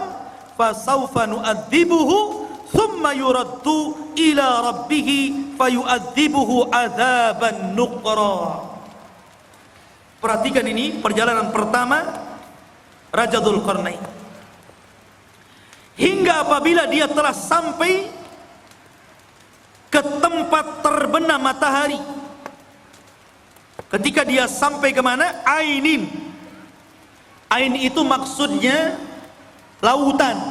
fa sawfa nu'adzibuhu thumma yuraddu ila rabbih fayu'adzibuhu adzaban nuqra. Perhatikan ini perjalanan pertama Raja Dzulqarnain, hingga apabila dia telah sampai ke tempat terbenam matahari. Ketika dia sampai ke mana? Ainin. Ain itu maksudnya lautan.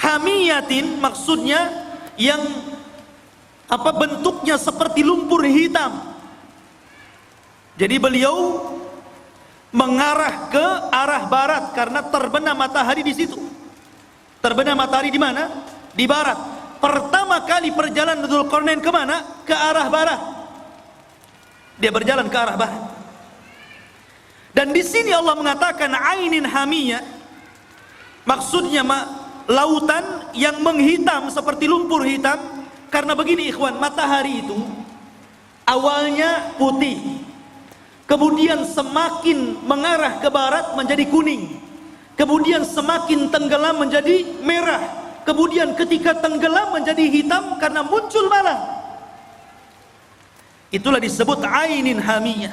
Hamiyatin maksudnya yang bentuknya seperti lumpur hitam. Jadi beliau mengarah ke arah barat karena terbenam matahari di situ. Terbenam matahari di mana? Di barat. Pertama kali perjalanan Dzulqarnain ke mana? Ke arah barat. Dia berjalan ke arah barat. Dan di sini Allah mengatakan ainin hamiyah, maksudnya lautan yang menghitam seperti lumpur hitam. Karena begini ikhwan, matahari itu awalnya putih, kemudian semakin mengarah ke barat menjadi kuning, kemudian semakin tenggelam menjadi merah, kemudian ketika tenggelam menjadi hitam karena muncul malam. Itulah disebut ainin hamiyah.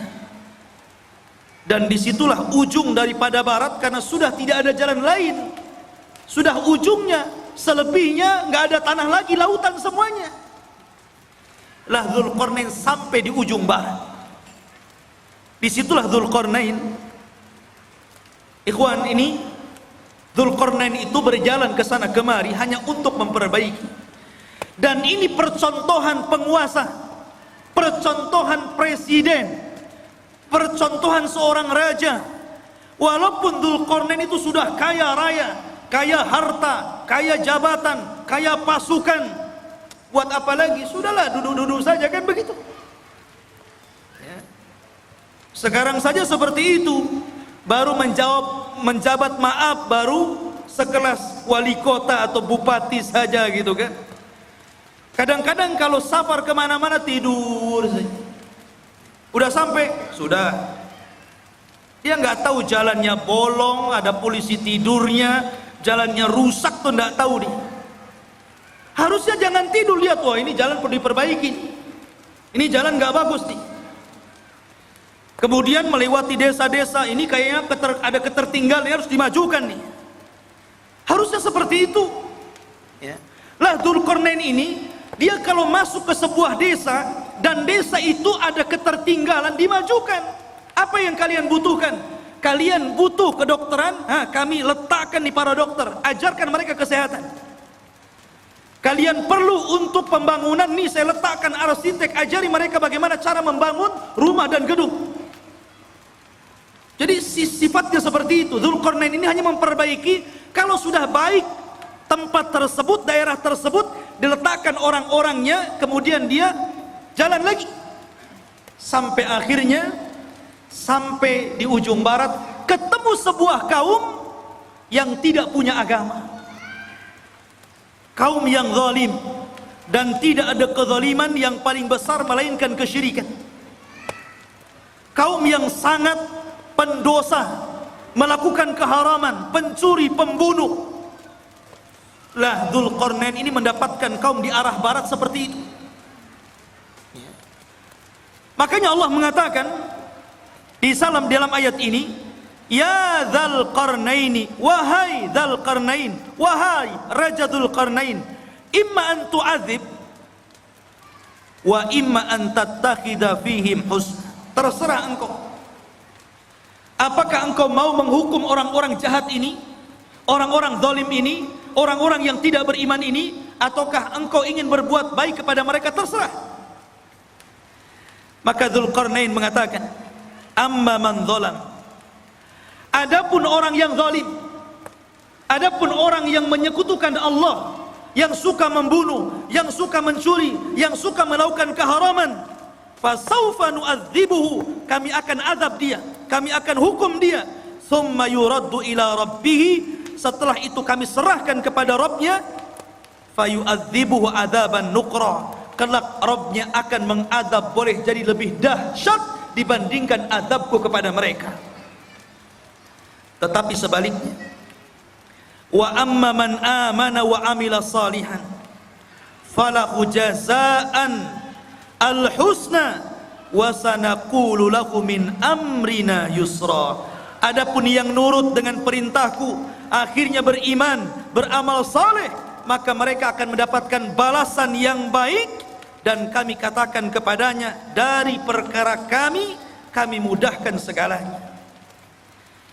Dan disitulah ujung daripada barat, karena sudah tidak ada jalan lain, sudah ujungnya, selebihnya nggak ada tanah lagi, lautan semuanya. Lah Dzulqarnain sampai di ujung barat. Disitulah Dzulqarnain, ikhwan, ini Dzulqarnain itu berjalan ke sana kemari hanya untuk memperbaiki. Dan ini percontohan penguasa, percontohan presiden, percontohan seorang raja. Walaupun Dzulqarnain itu sudah kaya raya, kaya harta, kaya jabatan, kaya pasukan, buat apa lagi? Sudahlah, duduk-duduk saja, kan begitu. Sekarang saja seperti itu, baru menjabat maaf, baru sekelas wali kota atau bupati saja gitu kan. Kadang-kadang kalau safar kemana-mana tidur saja. Udah sampai, sudah. Dia nggak tahu jalannya bolong, ada polisi tidurnya, jalannya rusak tuh nggak tahu dia. Harusnya jangan tidur, lihat, wah ini jalan perlu diperbaiki, ini jalan nggak bagus nih. Kemudian melewati desa-desa, ini kayaknya ada ketertinggalan, harus dimajukan nih. Harusnya seperti itu. Ya. Lah Dzulqarnain ini, dia kalau masuk ke sebuah desa dan desa itu ada ketertinggalan, dimajukan. Apa yang kalian butuhkan? Kalian butuh kedokteran? Kami letakkan di para dokter, ajarkan mereka kesehatan. Kalian perlu untuk pembangunan, nih saya letakkan arsitek, ajari mereka bagaimana cara membangun rumah dan gedung. Jadi sifatnya seperti itu. Dzulqarnain ini hanya memperbaiki, kalau sudah baik tempat tersebut, daerah tersebut, diletakkan orang-orangnya, kemudian dia jalan lagi. Sampai akhirnya, sampai di ujung barat, ketemu sebuah kaum yang tidak punya agama. Kaum yang zalim, dan tidak ada kezaliman yang paling besar melainkan kesyirikan. Kaum yang sangat pendosa, melakukan keharaman, pencuri, pembunuh. Lah Dzulqarnain ini mendapatkan kaum di arah barat seperti itu. Makanya Allah mengatakan di dalam ayat ini, ya Dzulqarnaini, wahai Dzulqarnain, wahai Raja Dzulqarnain, imma an tu'adzib wa imma an tattakhidha fihim husna. Terserah engkau. Apakah engkau mau menghukum orang-orang jahat ini, orang-orang zalim ini, orang-orang yang tidak beriman ini, ataukah engkau ingin berbuat baik kepada mereka? Terserah. Maka Dzulqarnain mengatakan, amma man zalam, adapun orang yang zalim, adapun orang yang menyekutukan Allah, yang suka membunuh, yang suka mencuri, yang suka melakukan keharaman, fasawfa nu'adzibuhu, kami akan azab dia, kami akan hukum dia, thumma yuraddu ila rabbih, setelah itu kami serahkan kepada Rabbnya, fayu'adzibuhu adzaban nuqra, kelak Rabbnya akan mengadab, boleh jadi lebih dahsyat dibandingkan adabku kepada mereka. Tetapi sebaliknya, wa amma man amana wa amila salihan falahu jazaan al-husna wa sanaqulu lahu min amrina yusra. Adapun yang nurut dengan perintahku, akhirnya beriman, beramal saleh, maka mereka akan mendapatkan balasan yang baik, dan kami katakan kepadanya, dari perkara kami mudahkan segalanya.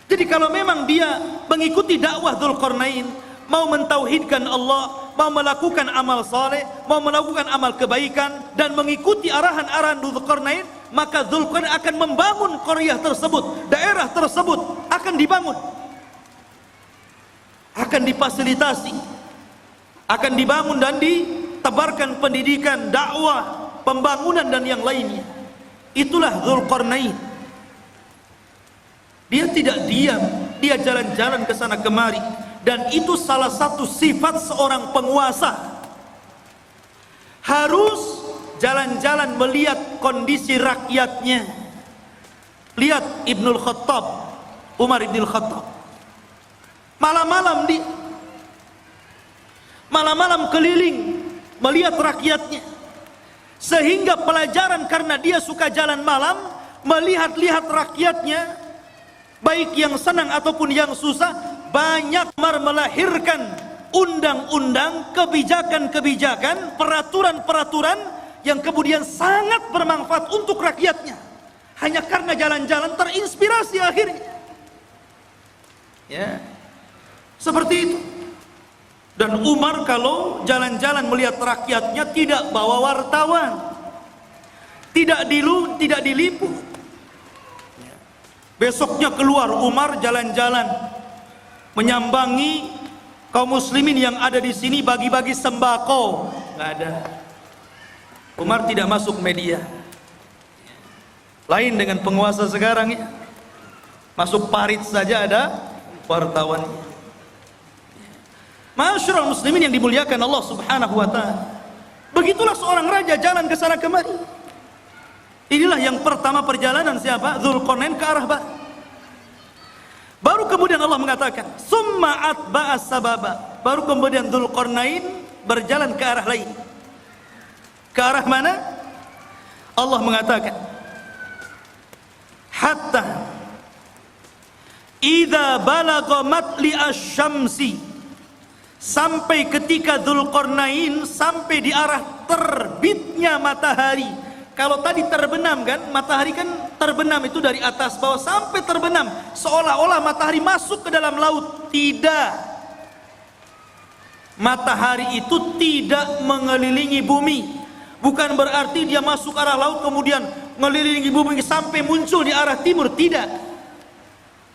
Jadi kalau memang dia mengikuti dakwah Dzulqarnain, mau mentauhidkan Allah, mau melakukan amal saleh, mau melakukan amal kebaikan, dan mengikuti arahan-arahan Dzulqarnain, maka Dzulqarnain akan membangun qaryah tersebut, daerah tersebut akan dibangun, akan difasilitasi, akan dibangun dan ditebarkan pendidikan, dakwah, pembangunan dan yang lainnya. Itulah Dzulqarnain. Dia tidak diam, dia jalan-jalan ke sana kemari, dan itu salah satu sifat seorang penguasa. Harus jalan-jalan melihat kondisi rakyatnya. Lihat Ibnul Khattab, Umar Ibnul Khattab, malam-malam keliling melihat rakyatnya, sehingga pelajaran, karena dia suka jalan malam, melihat-lihat rakyatnya, baik yang senang ataupun yang susah, banyak melahirkan undang-undang, kebijakan-kebijakan, peraturan-peraturan yang kemudian sangat bermanfaat untuk rakyatnya, hanya karena jalan-jalan terinspirasi akhirnya. Ya, seperti itu. Dan Umar kalau jalan-jalan melihat rakyatnya tidak bawa wartawan, tidak diliput. Besoknya keluar Umar jalan-jalan menyambangi kaum muslimin yang ada di sini, bagi-bagi sembako. Nggak ada. Umar tidak masuk media. Lain dengan penguasa sekarang ya. Masuk parit saja ada wartawan. Masyarul muslimin yang dimuliakan Allah Subhanahu wa taala. Begitulah seorang raja jalan ke sana kemari. Inilah yang pertama perjalanan siapa? Dzulqarnain ke arah barat. Baru kemudian Allah mengatakan, summa atba'as sababa. Baru kemudian Dzulqarnain berjalan ke arah lain. Ke arah mana? Allah mengatakan, hatta idza balagha matli asy-syamsi sampai ketika Dzulqarnain sampai di arah terbitnya matahari. Kalau tadi terbenam kan, matahari kan terbenam itu dari atas bawah sampai terbenam, seolah-olah matahari masuk ke dalam laut. Tidak. Matahari itu tidak mengelilingi bumi. Bukan berarti dia masuk arah laut kemudian mengelilingi bumi sampai muncul di arah timur. Tidak.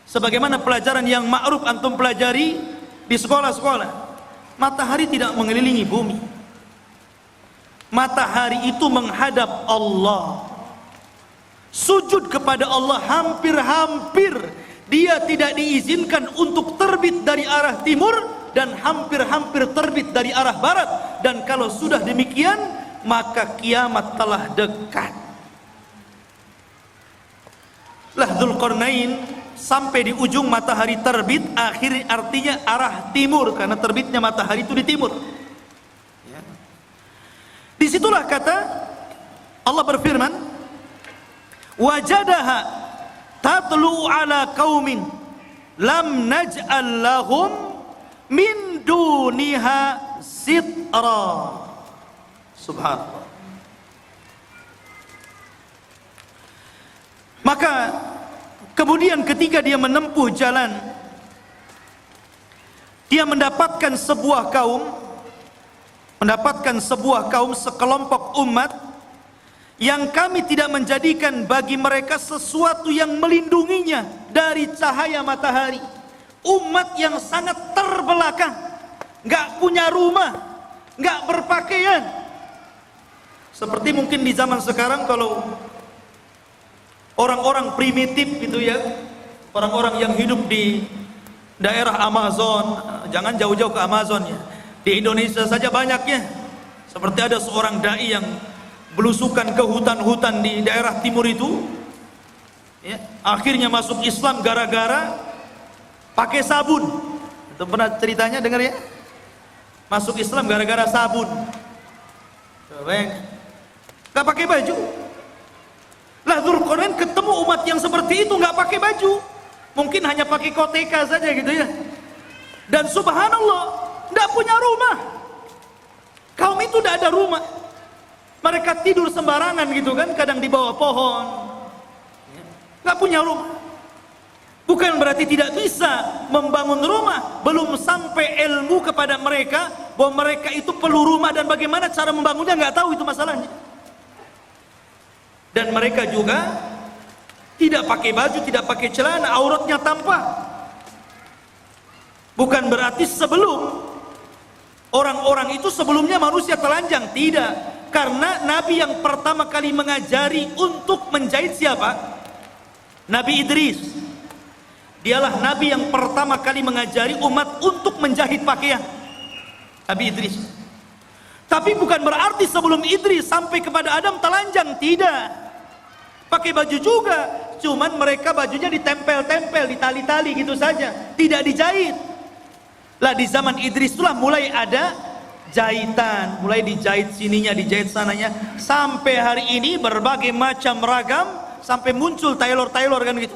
Sebagaimana pelajaran yang ma'ruf antum pelajari di sekolah-sekolah, matahari tidak mengelilingi bumi. Matahari itu menghadap Allah, sujud kepada Allah. Hampir-hampir dia tidak diizinkan untuk terbit dari arah timur, dan hampir-hampir terbit dari arah barat. Dan kalau sudah demikian, maka kiamat telah dekat. Lah Dzulqarnain sampai di ujung matahari terbit, akhirnya artinya arah timur, karena terbitnya matahari itu di timur. Disitulah kata Allah berfirman, wajadaha tatlu ala qaumin lam naj'al lahum min duniha sitra. Subhanallah. Maka kemudian ketika dia menempuh jalan, dia mendapatkan sebuah kaum, sekelompok umat yang kami tidak menjadikan bagi mereka sesuatu yang melindunginya dari cahaya matahari. Umat yang sangat terbelakang, gak punya rumah, gak berpakaian. Seperti mungkin di zaman sekarang kalau orang-orang primitif gitu ya, orang-orang yang hidup di daerah Amazon, jangan jauh-jauh ke Amazon ya, di Indonesia saja banyaknya. Seperti ada seorang dai yang belusukan ke hutan-hutan di daerah timur itu ya, akhirnya masuk Islam gara-gara pakai sabun. Itu pernah ceritanya dengar ya? Masuk Islam gara-gara sabun. Gak pakai baju. Lah Dzulqarnain ketemu umat yang seperti itu gak pakai baju, mungkin hanya pakai koteka saja gitu ya. Dan subhanallah, tidak punya rumah. Kaum itu tidak ada rumah. Mereka tidur sembarangan gitu kan, kadang di bawah pohon. Tidak punya rumah. Bukan berarti tidak bisa membangun rumah. Belum sampai ilmu kepada mereka bahwa mereka itu perlu rumah dan bagaimana cara membangunnya, nggak tahu itu masalahnya. Dan mereka juga tidak pakai baju, tidak pakai celana, auratnya tampak. Bukan berarti sebelum orang-orang itu sebelumnya manusia telanjang, tidak. Karena Nabi yang pertama kali mengajari untuk menjahit siapa? Nabi Idris. Dialah Nabi yang pertama kali mengajari umat untuk menjahit pakaian. Nabi Idris. Tapi bukan berarti sebelum Idris sampai kepada Adam telanjang, tidak. Pakai baju juga, cuman mereka bajunya ditempel-tempel, ditali-tali gitu saja, tidak dijahit. Lah di zaman Idris itulah mulai ada jahitan, mulai dijahit sininya, dijahit sananya, sampai hari ini berbagai macam ragam, sampai muncul tailor-tailor kan gitu.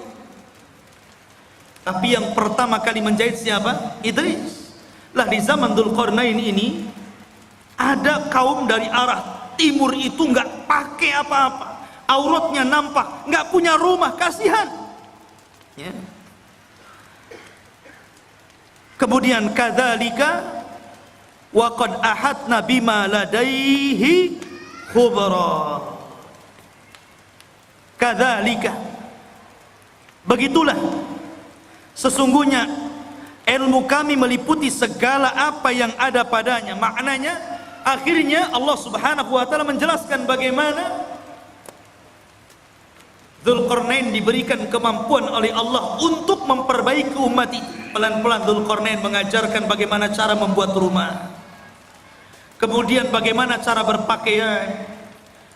Tapi yang pertama kali menjahit siapa? Idris. Lah di zaman Dzulqarnain ini ada kaum dari arah timur itu nggak pakai apa-apa, auratnya nampak, nggak punya rumah, kasihan. Ya. Kemudian kadzalika wa qad ahadna bima ladaihi khubra. Kadzalika, begitulah sesungguhnya ilmu kami meliputi segala apa yang ada padanya. Maknanya akhirnya Allah Subhanahu wa taala menjelaskan bagaimana Dzulqarnain diberikan kemampuan oleh Allah untuk memperbaiki umat itu. Pelan-pelan Dzulqarnain mengajarkan bagaimana cara membuat rumah, kemudian bagaimana cara berpakaian,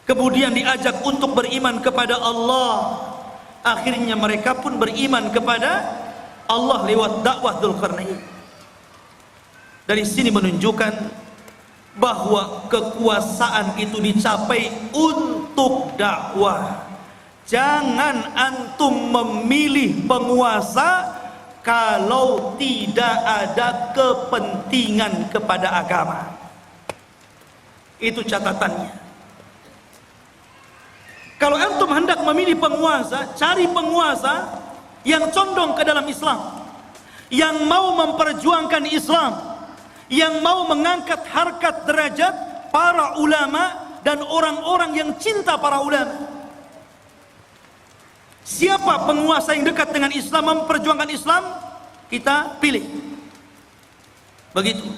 kemudian diajak untuk beriman kepada Allah. Akhirnya mereka pun beriman kepada Allah lewat dakwah Dzulqarnain. Dari sini menunjukkan bahwa kekuasaan itu dicapai untuk dakwah. Jangan antum memilih penguasa kalau tidak ada kepentingan kepada agama. Itu catatannya. Kalau antum hendak memilih penguasa, cari penguasa yang condong ke dalam Islam, yang mau memperjuangkan Islam, yang mau mengangkat harkat derajat para ulama dan orang-orang yang cinta para ulama. Siapa penguasa yang dekat dengan Islam, memperjuangkan Islam, kita pilih. Begitu.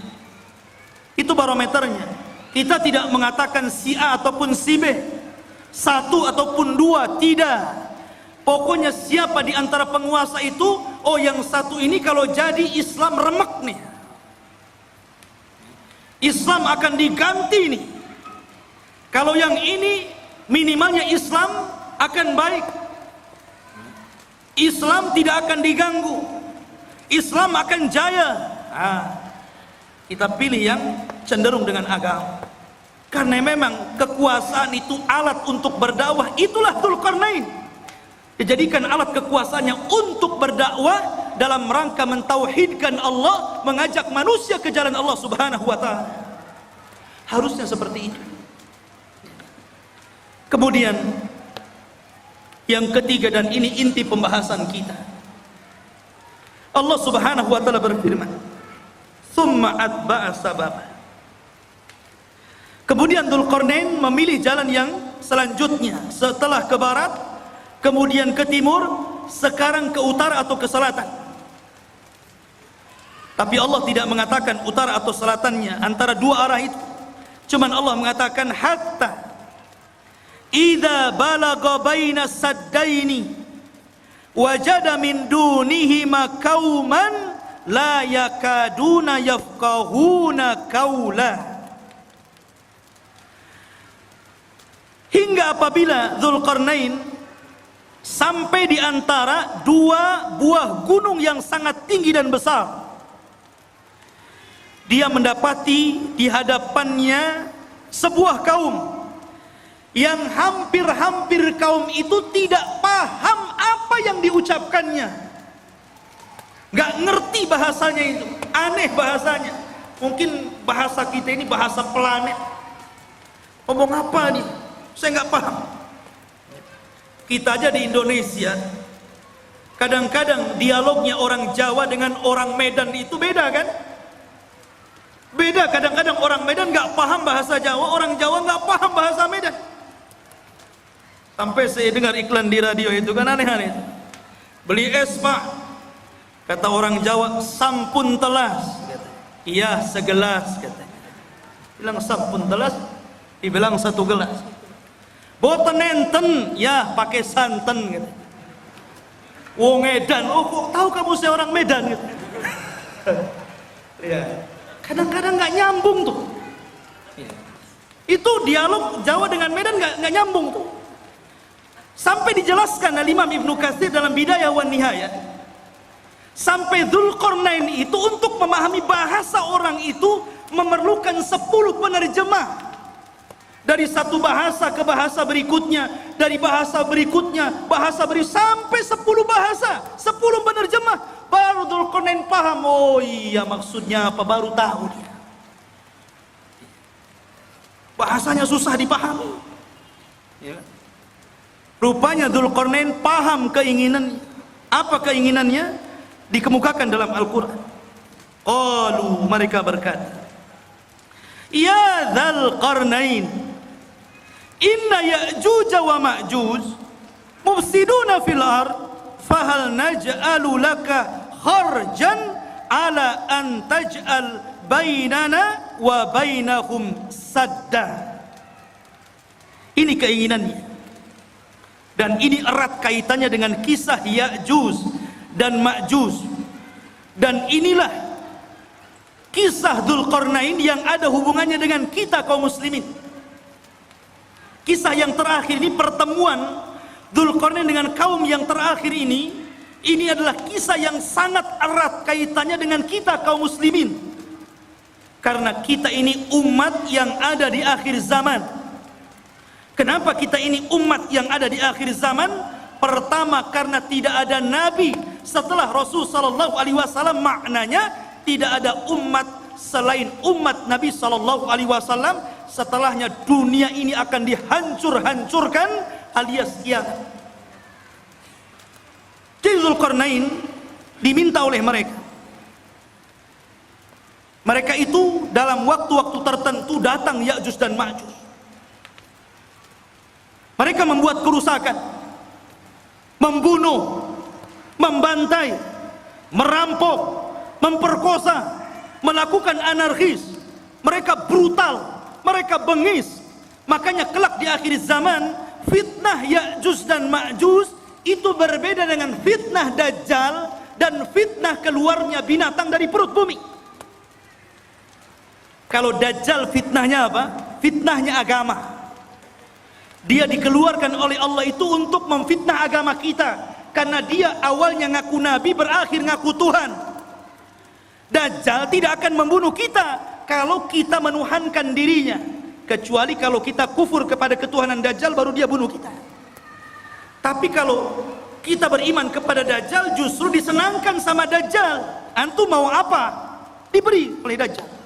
Itu barometernya. Kita tidak mengatakan si A ataupun si B, satu ataupun dua, tidak. Pokoknya siapa di antara penguasa itu, oh yang satu ini kalau jadi Islam remek nih, Islam akan diganti nih. Kalau yang ini minimalnya Islam akan baik, Islam tidak akan diganggu, Islam akan jaya. Kita pilih yang cenderung dengan agama. Karena memang kekuasaan itu alat untuk berdakwah. Itulah Dzulqarnain, dijadikan alat kekuasaannya untuk berdakwah dalam rangka mentauhidkan Allah, mengajak manusia ke jalan Allah Subhanahu wa ta'ala. Harusnya seperti itu. Kemudian yang ketiga, dan ini inti pembahasan kita, Allah Subhanahu wa ta'ala berfirman, "Tsumma atba'a sababa." Kemudian Dzulqarnain memilih jalan yang selanjutnya, setelah ke barat, kemudian ke timur, sekarang ke utara atau ke selatan. Tapi Allah tidak mengatakan utara atau selatannya, antara dua arah itu. Cuman Allah mengatakan hatta idza balagha baina saddaini wajada min dunihima qauman la yakaduna yafqahuna qaula. Hingga apabila Dzulqarnain sampai di antara dua buah gunung yang sangat tinggi dan besar, dia mendapati di hadapannya sebuah kaum yang hampir-hampir kaum itu tidak paham apa yang diucapkannya, gak ngerti bahasanya itu, aneh bahasanya. Mungkin bahasa kita ini bahasa planet, ngomong apa nih, saya nggak paham. Kita aja di Indonesia, kadang-kadang dialognya orang Jawa dengan orang Medan itu beda kan? Beda, kadang-kadang orang Medan nggak paham bahasa Jawa, orang Jawa nggak paham bahasa Medan. Sampai saya dengar iklan di radio itu kan aneh-aneh. Beli es pak, kata orang Jawa, sampun telas. Iya segelas katanya. Bilang sampun telas, dibilang satu gelas. Boten enten, ya pakai santen gitu. Wong Medan, oh kok tahu kamu saya orang Medan gitu. Ya, kadang-kadang nggak nyambung tuh. Ya. Itu dialog Jawa dengan Medan nggak nyambung tuh. Sampai dijelaskan oleh Imam Ibnu Katsir dalam Bidayah wan Nihayah, sampai Dzulqarnain itu untuk memahami bahasa orang itu memerlukan 10 penerjemah. Dari satu bahasa ke bahasa berikutnya, dari bahasa berikutnya, sampai 10 bahasa, 10 penerjemah. Baru Dzulqarnain paham, oh iya maksudnya apa, baru tahu dia. Bahasanya susah dipahami. Ya. Rupanya Dzulqarnain paham keinginannya. Apa keinginannya? Dikemukakan dalam Al-Quran. Qalu, mereka berkata, ya Dzulqarnain, inna Ya'juj wa Ma'juj mufsiduna fil ard, fahal naj'alu laka kharjan ala an taj'al bainana wa bainahum sadda. Ini keinginannya. Dan ini erat kaitannya dengan kisah Ya'juj dan Ma'juj. Dan inilah kisah Dzulqarnain yang ada hubungannya dengan kita kaum muslimin. Kisah yang terakhir ini, pertemuan Dzulqarnain dengan kaum yang terakhir ini adalah kisah yang sangat erat kaitannya dengan kita kaum muslimin. Karena kita ini umat yang ada di akhir zaman. Kenapa kita ini umat yang ada di akhir zaman? Pertama, karena tidak ada nabi setelah Rasul sallallahu alaihi wasallam, maknanya tidak ada umat selain umat Nabi sallallahu alaihi wasallam. Setelahnya dunia ini akan dihancur-hancurkan alias kiamat. Jadi Dzulqarnain diminta oleh mereka itu dalam waktu-waktu tertentu datang Ya'juj dan Ma'juj. Mereka membuat kerusakan, membunuh, membantai, merampok, memperkosa, melakukan anarkis. Mereka brutal, mereka bengis. Makanya kelak di akhir zaman, fitnah Ya'juj dan Ma'juj itu berbeda dengan fitnah Dajjal dan fitnah keluarnya binatang dari perut bumi. Kalau Dajjal fitnahnya apa? Fitnahnya agama. Dia dikeluarkan oleh Allah itu untuk memfitnah agama kita, karena dia awalnya ngaku nabi, berakhir ngaku Tuhan. Dajjal tidak akan membunuh kita kalau kita menuhankan dirinya, kecuali kalau kita kufur kepada ketuhanan Dajjal, baru dia bunuh kita. Tapi kalau kita beriman kepada Dajjal, justru disenangkan sama Dajjal. Antum mau apa? Diberi oleh Dajjal.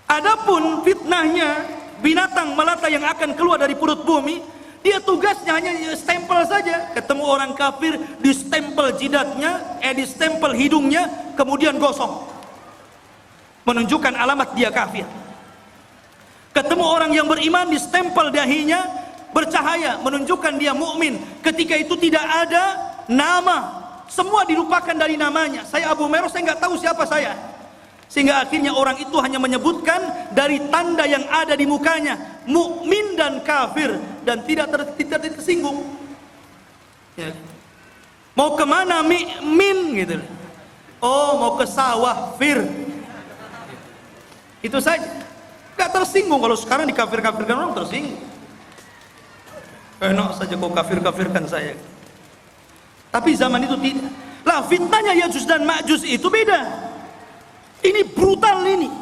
Adapun fitnahnya binatang melata yang akan keluar dari perut bumi, dia tugasnya hanya stempel saja. Ketemu orang kafir, di stempel jidatnya, di stempel hidungnya, kemudian gosong, menunjukkan alamat dia kafir. Ketemu orang yang beriman, di stempel dahinya, bercahaya, menunjukkan dia mukmin. Ketika itu tidak ada nama, semua dilupakan dari namanya. Saya Abu Meros, saya nggak tahu siapa saya. Sehingga akhirnya orang itu hanya menyebutkan dari tanda yang ada di mukanya, mukmin dan kafir, dan tidak tersinggung. Ya. Mau kemana min gitu? Oh, mau ke sawah fir. Itu saja. Gak tersinggung. Kalau sekarang dikafir-kafirkan orang tersinggung. Enak saja kau kafir-kafirkan saya. Tapi zaman itu tidak. Lah fitnahnya Ya'juj dan Ma'juj itu beda. Ini brutal ini.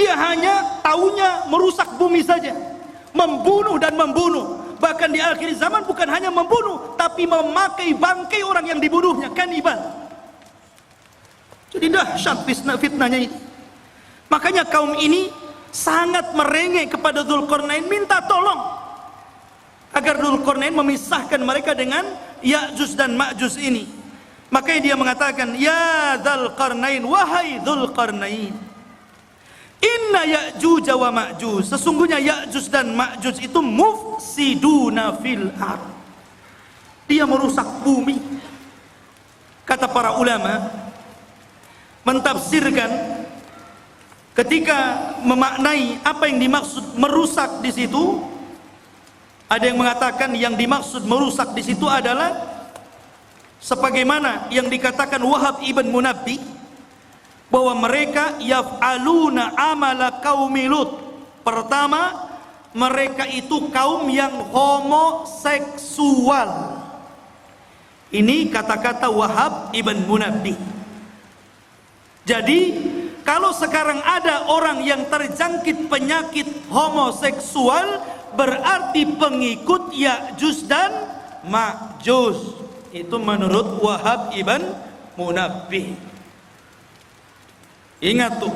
Dia hanya taunya merusak bumi saja, membunuh dan membunuh. Bahkan di akhir zaman bukan hanya membunuh, tapi memakai bangkai orang yang dibunuhnya, kanibal. Jadi dahsyat fitnahnya ini. Makanya kaum ini sangat merengek kepada Dzulqarnain, minta tolong agar Dzulqarnain memisahkan mereka dengan Ya'juj dan Ma'juj ini. Makanya dia mengatakan, ya Dzulqarnain, wahai Dzulqarnain, inna Ya'juj wa Ma'juj, sesungguhnya Ya'juj dan Ma'juj itu mufsiduna fil ard, dia merusak bumi. Kata para ulama mentafsirkan ketika memaknai apa yang dimaksud merusak di situ, ada yang mengatakan yang dimaksud merusak di situ adalah sebagaimana yang dikatakan Wahab ibn Munabbih, bahwa mereka yaf'aluna amala qaumi Lut. Pertama, mereka itu kaum yang homoseksual. Ini kata-kata Wahab ibn Munabbih. Jadi kalau sekarang ada orang yang terjangkit penyakit homoseksual, berarti pengikut Ya'juj dan Ma'juj. Itu menurut Wahab ibn Munabbih. Ingat tuh,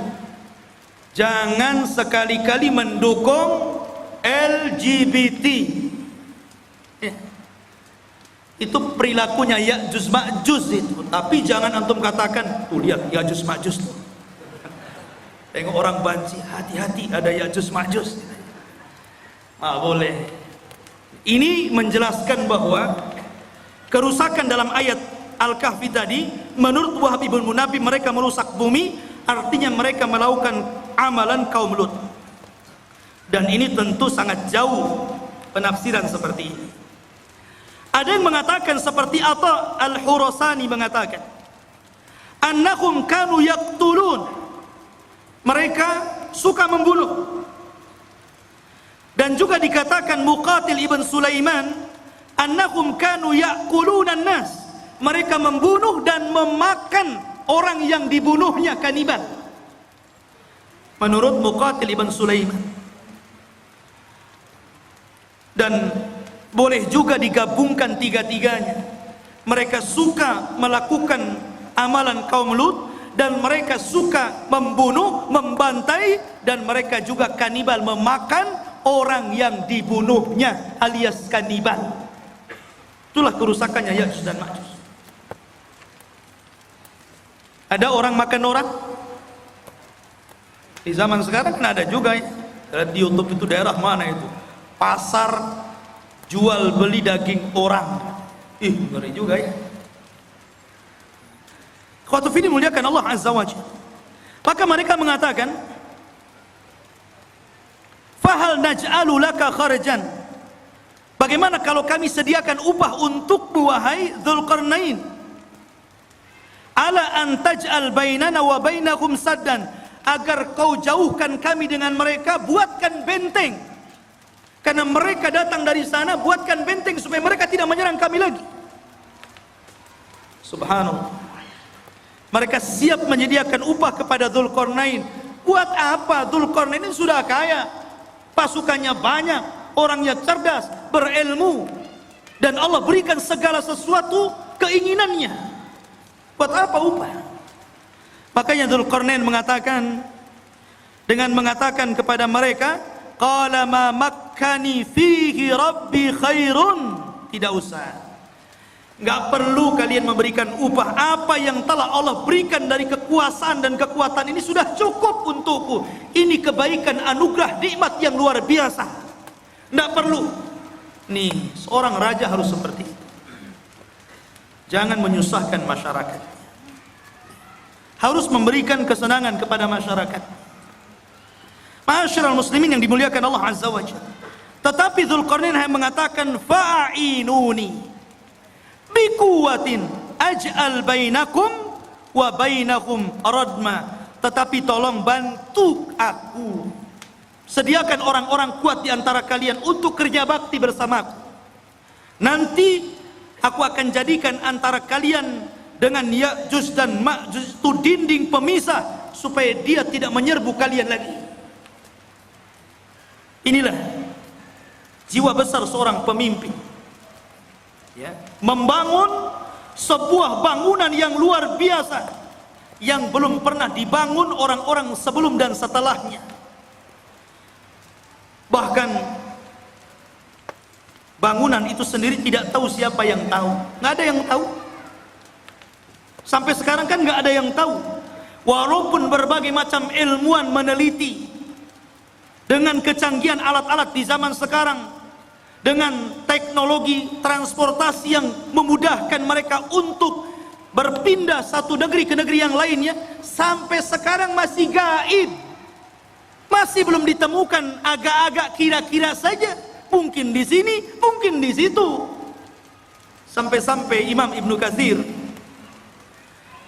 jangan sekali-kali mendukung LGBT. Itu perilakunya Ya'juj Ma'juj itu. Tapi jangan antum katakan, tuh lihat Ya'juj Ma'juj tuh. Tengok orang banci, hati-hati ada Ya'juj Ma'juj. Boleh. Ini menjelaskan bahwa kerusakan dalam ayat Al-Kahfi tadi, menurut Wahab ibn Munabbih, mereka merusak bumi, artinya mereka melakukan amalan kaum Lut. Dan ini tentu sangat jauh penafsiran seperti ini. Ada yang mengatakan seperti Atha Al-Khurasani mengatakan, annahum kanu yaqtulun, mereka suka membunuh. Dan juga dikatakan Muqatil ibn Sulaiman, annahum kanu ya'kulunan nas, mereka membunuh dan memakan orang yang dibunuhnya, kanibal. Menurut Muqatil ibn Sulaiman. Dan boleh juga digabungkan tiga-tiganya. mereka suka melakukan amalan kaum Lut, dan mereka suka membunuh, membantai, dan mereka juga kanibal, memakan orang yang dibunuhnya, alias kanibal. Itulah kerusakannya Ya'juj dan Ma'juj. Ada orang makan orang? Di zaman sekarang kan ada juga ya. Di YouTube itu daerah mana itu? Pasar jual beli daging orang. Ngeri juga ya. Khawatu fini muliakan Allah Azza wa Jalla. Maka mereka mengatakan, fahal naj'alu laka kharjan, bagaimana kalau kami sediakan upah untukmu wahai Dzulqarnain, ala an taj'al bainana wa bainahum saddan, agar kau jauhkan kami dengan mereka, buatkan benteng, karena mereka datang dari sana, buatkan benteng supaya mereka tidak menyerang kami lagi. Subhanallah. Mereka siap menyediakan upah kepada Dzulqarnain. Buat apa? Dzulqarnain ini sudah kaya, pasukannya banyak, orangnya cerdas, berilmu, dan Allah berikan segala sesuatu keinginannya. Buat apa upah? Makanya Dzulqarnain mengatakan, dengan mengatakan kepada mereka, qala ma makkani fihi rabbi khairun, tidak usah, nggak perlu kalian memberikan upah. Apa yang telah Allah berikan dari kekuasaan dan kekuatan ini sudah cukup untukku. Ini kebaikan, anugerah, nikmat yang luar biasa. Nggak perlu. Nih, seorang raja harus seperti itu. Jangan menyusahkan masyarakat. Harus memberikan kesenangan kepada masyarakat. Ma'asyiral muslimin yang dimuliakan Allah Azza wa Jalla. Tetapi Dzulqarnain hanya mengatakan, fa'inuni bikuwatin aj'al bainakum wa bainahum radma, tetapi tolong bantu aku, sediakan orang-orang kuat di antara kalian untuk kerja bakti bersamaku. Nanti aku akan jadikan antara kalian dengan Ya'juj dan Ma'juj itu dinding pemisah, supaya dia tidak menyerbu kalian lagi. Inilah jiwa besar seorang pemimpin, ya, membangun sebuah bangunan yang luar biasa yang belum pernah dibangun orang-orang sebelum dan setelahnya. Bahkan bangunan itu sendiri tidak tahu siapa yang tahu, nggak ada yang tahu. Sampai sekarang kan nggak ada yang tahu, walaupun berbagai macam ilmuwan meneliti dengan kecanggihan alat-alat di zaman sekarang, dengan teknologi transportasi yang memudahkan mereka untuk berpindah satu negeri ke negeri yang lainnya, sampai sekarang masih gaib, masih belum ditemukan, agak-agak kira-kira saja, mungkin di sini, mungkin di situ. Sampai-sampai Imam Ibnu Katsir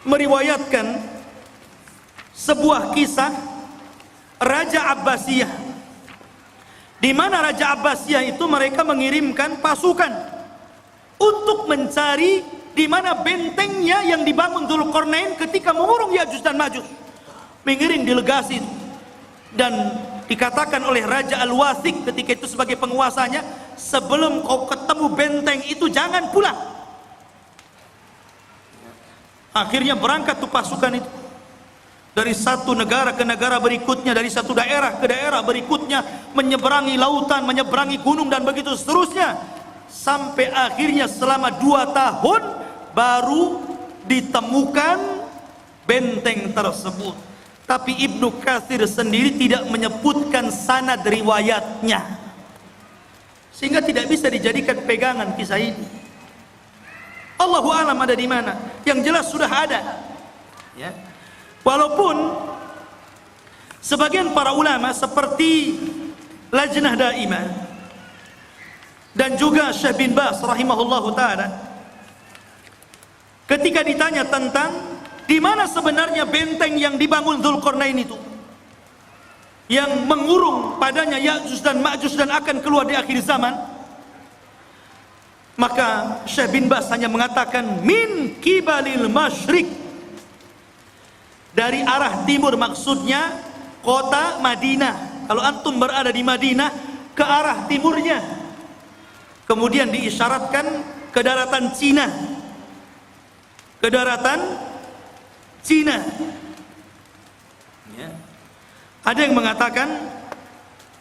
meriwayatkan sebuah kisah Raja Abbasiyah, di mana Raja Abbasiyah itu mereka mengirimkan pasukan untuk mencari di mana bentengnya yang dibangun Dzulqarnain ketika mengurung Ya'juj dan Ma'juj. Mengirim delegasi, dan dikatakan oleh Raja Al-Wathiq ketika itu sebagai penguasanya, sebelum kau ketemu benteng itu jangan pulang. Akhirnya berangkat tuh pasukan itu dari satu negara ke negara berikutnya, dari satu daerah ke daerah berikutnya, menyeberangi lautan, menyeberangi gunung, dan begitu seterusnya, sampai akhirnya selama 2 tahun baru ditemukan benteng tersebut. Tapi Ibnu Katsir sendiri tidak menyebutkan sanad riwayatnya, sehingga tidak bisa dijadikan pegangan kisah ini. Allahu a'lam ada di mana. Yang jelas sudah ada, ya. Walaupun sebagian para ulama seperti Lajnah Daimah dan juga Syekh bin Baz rahimahullahu taala, ketika ditanya tentang di mana sebenarnya benteng yang dibangun Dzulqarnain itu, yang mengurung padanya Ya'juj dan Ma'juj dan akan keluar di akhir zaman, maka Syekh bin Baz hanya mengatakan min kibalil masyriq, dari arah timur, maksudnya kota Madinah. Kalau antum berada di Madinah, ke arah timurnya. Kemudian diisyaratkan ke daratan Cina, ke daratan Cina. Ya. Ada yang mengatakan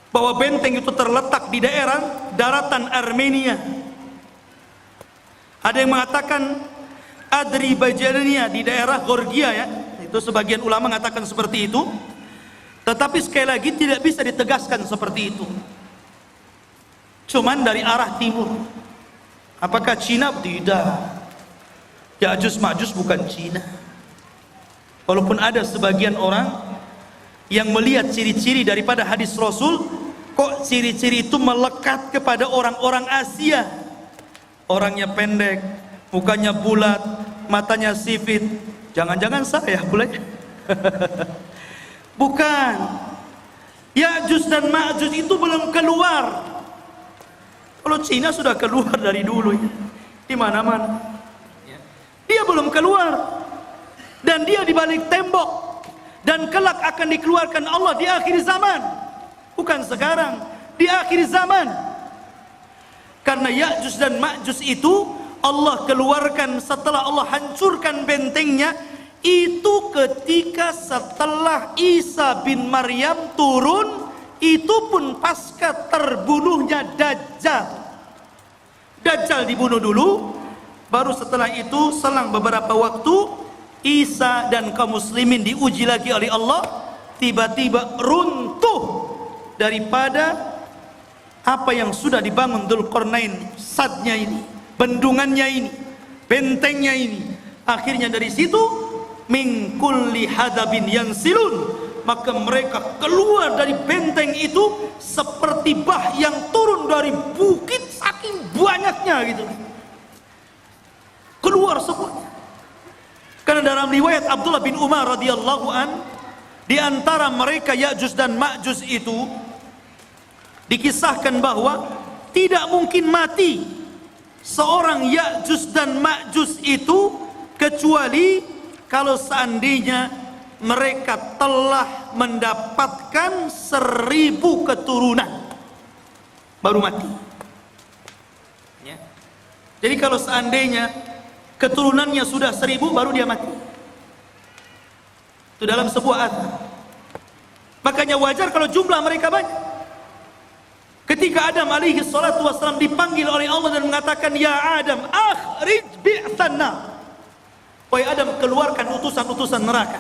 bahwa benteng itu terletak di daerah daratan Armenia. Ada yang mengatakan Azerbaijan di daerah Georgia, ya. Itu sebagian ulama mengatakan seperti itu. Tetapi sekali lagi tidak bisa ditegaskan seperti itu. Cuman dari arah timur. Apakah Cina? Tidak. Ya'juj Ma'juj bukan Cina. Walaupun ada sebagian orang yang melihat ciri-ciri daripada hadis Rasul, kok ciri-ciri itu melekat kepada orang-orang Asia. Orangnya pendek, mukanya bulat, matanya sipit. Jangan-jangan saya boleh? Bukan. Ya'juj dan Ma'juj itu belum keluar. Kalau Cina sudah keluar dari dulu, ya. Di mana-mana. Dia belum keluar. Dan dia di balik tembok. Dan kelak akan dikeluarkan Allah di akhir zaman. Bukan sekarang, di akhir zaman. Karena Ya'juj dan Ma'juj itu Allah keluarkan setelah Allah hancurkan bentengnya. Itu ketika setelah Isa bin Maryam turun, itu pun pasca terbunuhnya Dajjal. Dajjal dibunuh dulu, baru setelah itu selang beberapa waktu Isa dan kaum muslimin diuji lagi oleh Allah, tiba-tiba runtuh daripada apa yang sudah dibangun Dzulqarnain, sadnya ini, bendungannya ini, bentengnya ini. Akhirnya dari situ min kulli hadabin yansilun, maka mereka keluar dari benteng itu seperti bah yang turun dari bukit, saking banyaknya gitu. Keluar semuanya. Karena dalam riwayat Abdullah bin Umar radhiyallahu an, di antara mereka Ya'juj dan Ma'juj itu dikisahkan bahwa tidak mungkin mati seorang Ya'juj dan Ma'juj itu kecuali kalau seandainya mereka telah mendapatkan 1000 keturunan baru mati, ya. Jadi kalau seandainya keturunannya sudah 1000 baru dia mati. Itu dalam sebuah athar. Makanya wajar kalau jumlah mereka banyak. Ketika Adam alaihi salatu wassalam dipanggil oleh Allah dan mengatakan, ya Adam, akhrij bi'than nar. Wahai Adam, keluarkan utusan-utusan neraka.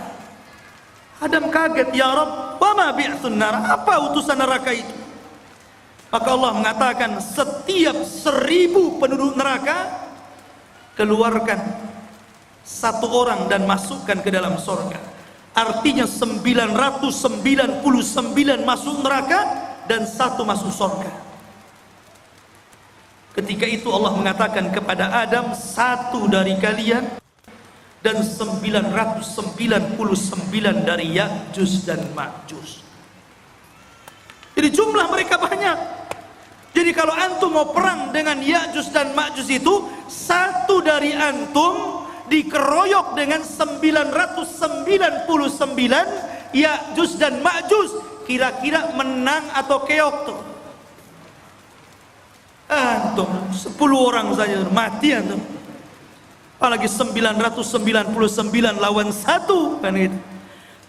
Adam kaget, ya Rabb, wa ma bi'tsun nar? Apa utusan neraka itu? Maka Allah mengatakan, setiap 1000 penduduk neraka, keluarkan satu orang dan masukkan ke dalam surga. Artinya 999 masuk neraka dan 1 masuk surga. Ketika itu Allah mengatakan kepada Adam, 1 dari kalian dan 999 dari Ya'juj dan Ma'juj. Jadi jumlah mereka banyak. Jadi kalau antum mau perang dengan Ya'juj dan Ma'juj itu, 1 dari antum dikeroyok dengan 999 Ya'juj dan Ma'juj. Kira-kira menang atau keok tuh? Antum 10 orang saja mati antum. Apalagi 999 lawan 1 kan gitu.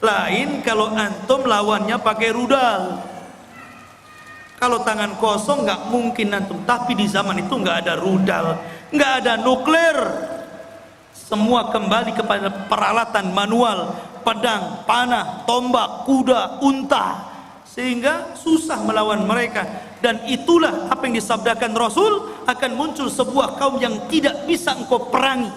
Lain kalau antum lawannya pakai rudal. Kalau tangan kosong nggak mungkin antum. Tapi di zaman itu nggak ada rudal, nggak ada nuklir. Semua kembali kepada peralatan manual, pedang, panah, tombak, kuda, unta, sehingga susah melawan mereka. Dan itulah apa yang disabdakan Rasul, akan muncul sebuah kaum yang tidak bisa engkau perangi.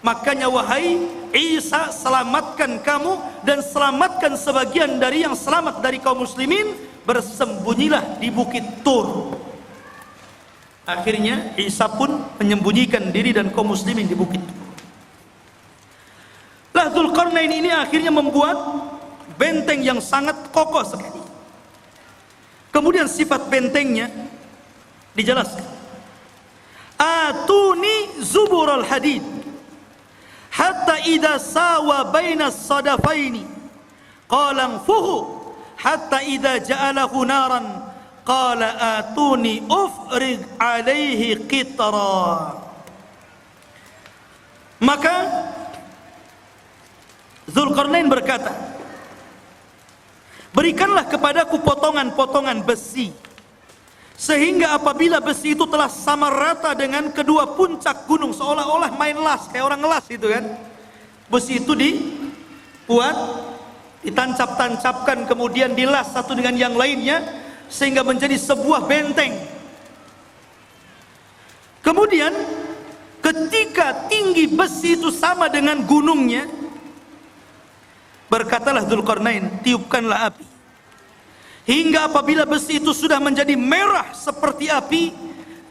Makanya wahai Isa, selamatkan kamu dan selamatkan sebagian dari yang selamat dari kaum muslimin, bersembunyilah di bukit Tur. Akhirnya Isa pun menyembunyikan diri dan kaum muslimin di bukit Tur. Dzulqarnain ini akhirnya membuat benteng yang sangat kokoh sekali. Kemudian sifat bentengnya dijelaskan. Atuni zubural hadid hatta idza sawa baina as-sadafaini qala anfuhu hatta idza ja'alahu naran qala atuni ufrig alaihi qitra. Maka Dzulqarnain berkata, berikanlah kepadaku potongan-potongan besi, sehingga apabila besi itu telah sama rata dengan kedua puncak gunung, seolah-olah main las, kayak orang las itu kan. Besi itu dibuat, ditancap-tancapkan, kemudian dilas satu dengan yang lainnya, sehingga menjadi sebuah benteng. Kemudian ketika tinggi besi itu sama dengan gunungnya, berkatalah Dzulqarnain, tiupkanlah api. Hingga apabila besi itu sudah menjadi merah seperti api,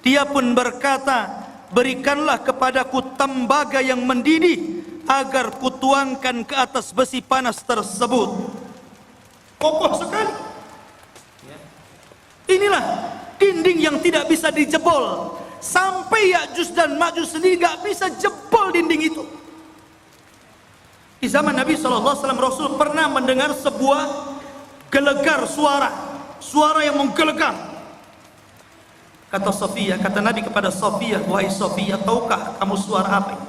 dia pun berkata, berikanlah kepadaku tembaga yang mendidih, agar kutuangkan ke atas besi panas tersebut. Kokoh sekali. Inilah dinding yang tidak bisa dijebol. Sampai Ya'juj dan Ma'juj sendiri gak bisa jebol dinding itu. Di zaman Nabi SAW, Rasul pernah mendengar sebuah gelegar suara yang menggelegar. Kata Safiyah, kata Nabi kepada Safiyah, wahai Safiyah, tahukah kamu suara apa ini?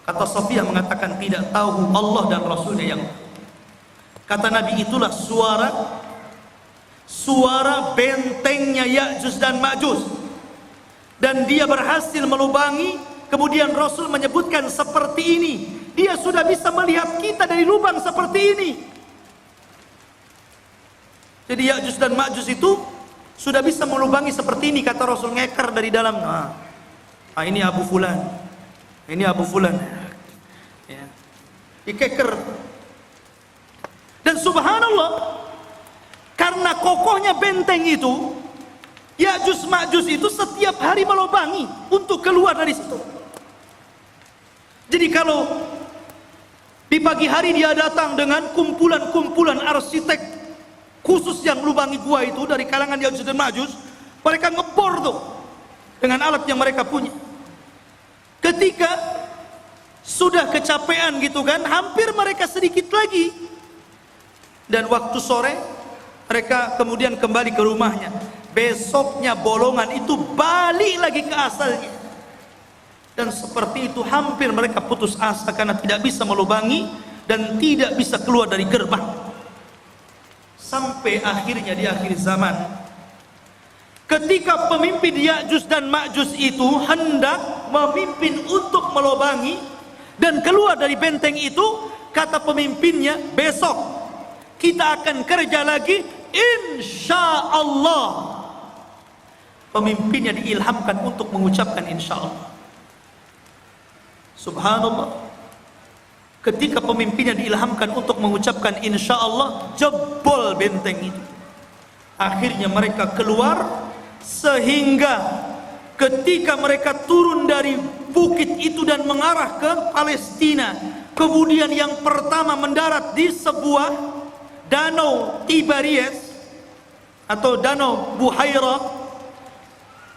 Kata Safiyah mengatakan, tidak tahu, Allah dan Rasulnya yang. Kata Nabi, itulah suara bentengnya Ya'juj dan Ma'juj. Dan dia berhasil melubangi. Kemudian Rasul menyebutkan seperti ini, dia sudah bisa melihat kita dari lubang seperti ini. Jadi Ya'juj dan Ma'juj itu sudah bisa melubangi seperti ini, kata Rasul, ngeker dari dalam. Ini Abu Fulan, ini Abu Fulan, ya. Dikeker. Dan subhanallah, karena kokohnya benteng itu, Ya'juj Ma'juj itu setiap hari melubangi untuk keluar dari situ. Jadi kalau di pagi hari dia datang dengan kumpulan-kumpulan arsitek khusus yang melubangi gua itu dari kalangan Ya'juj dan Ma'juj, mereka ngebor tuh dengan alat yang mereka punya. Ketika sudah kecapean gitu kan, hampir mereka sedikit lagi, dan waktu sore mereka kemudian kembali ke rumahnya. Besoknya bolongan itu balik lagi ke asalnya. Dan seperti itu hampir mereka putus asa karena tidak bisa melubangi dan tidak bisa keluar dari gerbang. Sampai akhirnya di akhir zaman, ketika pemimpin Ya'juj dan Ma'juj itu hendak memimpin untuk melubangi dan keluar dari benteng itu, kata pemimpinnya, besok kita akan kerja lagi, insya Allah. Pemimpinnya diilhamkan untuk mengucapkan insya Allah. Subhanallah, ketika pemimpinnya diilhamkan untuk mengucapkan insya Allah, jebol benteng itu. Akhirnya mereka keluar, sehingga ketika mereka turun dari bukit itu dan mengarah ke Palestina, kemudian yang pertama mendarat di sebuah danau Tiberias atau danau Buhairah.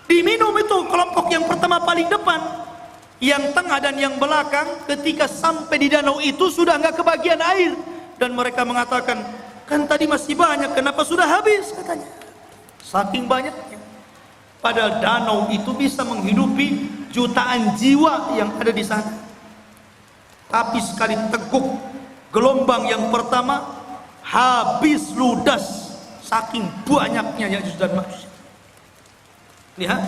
Diminum itu kelompok yang pertama paling depan, yang tengah dan yang belakang. Ketika sampai di danau itu sudah nggak kebagian air, dan mereka mengatakan, kan tadi masih banyak, kenapa sudah habis, katanya. Saking banyaknya. Padahal danau itu bisa menghidupi jutaan jiwa yang ada di sana. Tapi sekali teguk gelombang yang pertama, habis ludas saking banyaknya Ya'juj dan Ma'juj. Lihat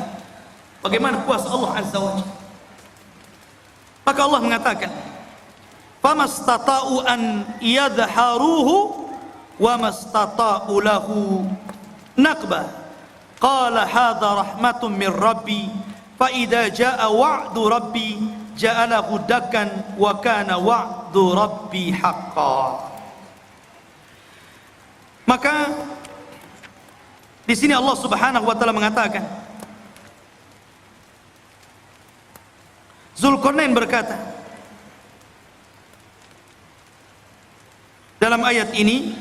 bagaimana kuasa Allah Azza wa Jalla. Maka Allah mengatakan, famastata'u an yadharuhu wa mastata'u lahu naqba. Qala hadha rahmatun min rabbi fa idza jaa wa'du rabbi ja'alahu dakkan wa kana wa'du rabbi haqqan. Maka di sini Allah Subhanahu wa taala mengatakan, Dzulqarnain berkata dalam ayat ini,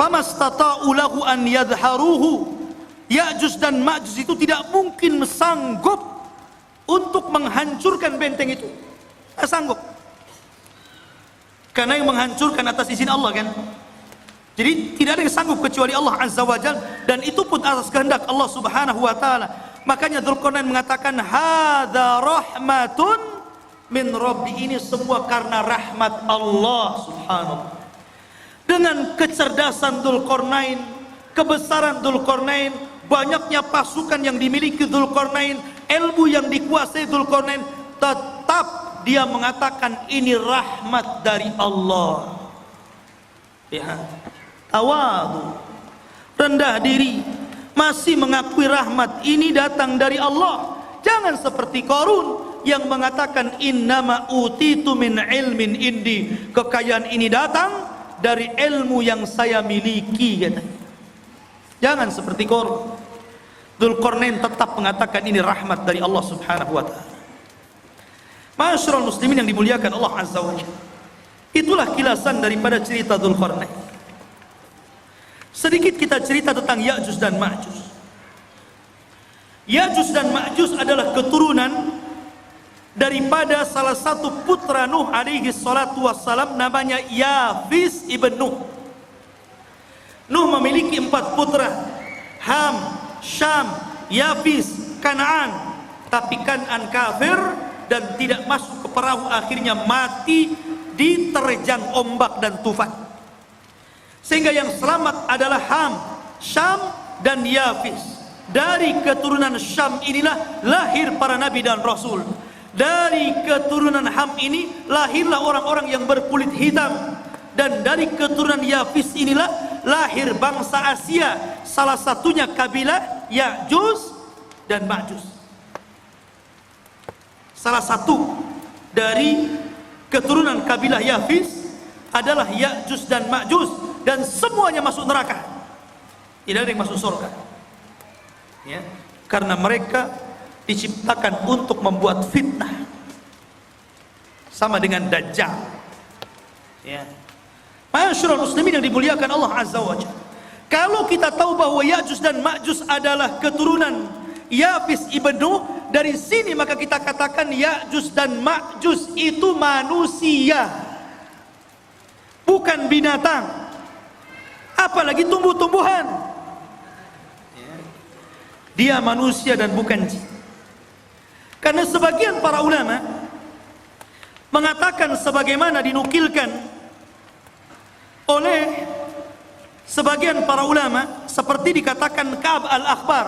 famastata'u lahu an yadharuhu. Ya'juj dan Ma'juj itu tidak mungkin sanggup untuk menghancurkan benteng itu. Tidak sanggup. Karena yang menghancurkan atas izin Allah kan. Jadi tidak ada yang sanggup kecuali Allah Azza wa Jalla, dan itu pun atas kehendak Allah Subhanahu wa taala. Makanya Dzulqarnain mengatakan hadza rahmatun min rabbi, ini semua karena rahmat Allah subhanahu. Dengan kecerdasan Dzulqarnain, kebesaran Dzulqarnain, banyaknya pasukan yang dimiliki Dzulqarnain, ilmu yang dikuasai Dzulqarnain, tetap dia mengatakan ini rahmat dari Allah. Ya, tawadu, rendah diri, masih mengakui rahmat ini datang dari Allah. Jangan seperti Qarun yang mengatakan innama utitu min ilmin indi, kekayaan ini datang dari ilmu yang saya miliki, katanya. Jangan seperti Qarun. Dzulqarnain tetap mengatakan ini rahmat dari Allah subhanahu wa ta'ala. Ma'asyiral muslimin yang dimuliakan Allah azza wa jalla, itulah kilasan daripada cerita Dzulqarnain. Sedikit kita cerita tentang Ya'juj dan Ma'juj. Ya'juj dan Ma'juj adalah keturunan daripada salah satu putra Nuh alaihi salatu wassalam, namanya Yafis ibn Nuh. Nuh memiliki 4 putra, Ham, Syam, Yafis, Kan'an. Tapi Kan'an kafir dan tidak masuk ke perahu, akhirnya mati diterjang ombak dan tufan. Sehingga yang selamat adalah Ham, Syam dan Yafis. Dari keturunan Syam inilah lahir para nabi dan rasul. Dari keturunan Ham ini lahirlah orang-orang yang berkulit hitam. Dan dari keturunan Yafis inilah lahir bangsa Asia, salah satunya kabilah Ya'juj dan Ma'juj. Salah satu dari keturunan kabilah Yafis adalah Ya'juj dan Ma'juj, dan semuanya masuk neraka. Tidak ada yang masuk surga. Ya, karena mereka diciptakan untuk membuat fitnah, sama dengan Dajjal. Ya, ma'asyiral muslimin yang dimuliakan Allah azza wa jalla, kalau kita tahu bahwa Ya'juj dan Ma'juj adalah keturunan Yafis ibn Nuh, dari sini maka kita katakan Ya'juj dan Ma'juj itu manusia, bukan binatang, apalagi tumbuh-tumbuhan. Dia manusia dan bukan jin. Karena sebagian para ulama mengatakan, sebagaimana dinukilkan oleh sebagian para ulama, seperti dikatakan Ka'ab al-Akhbar.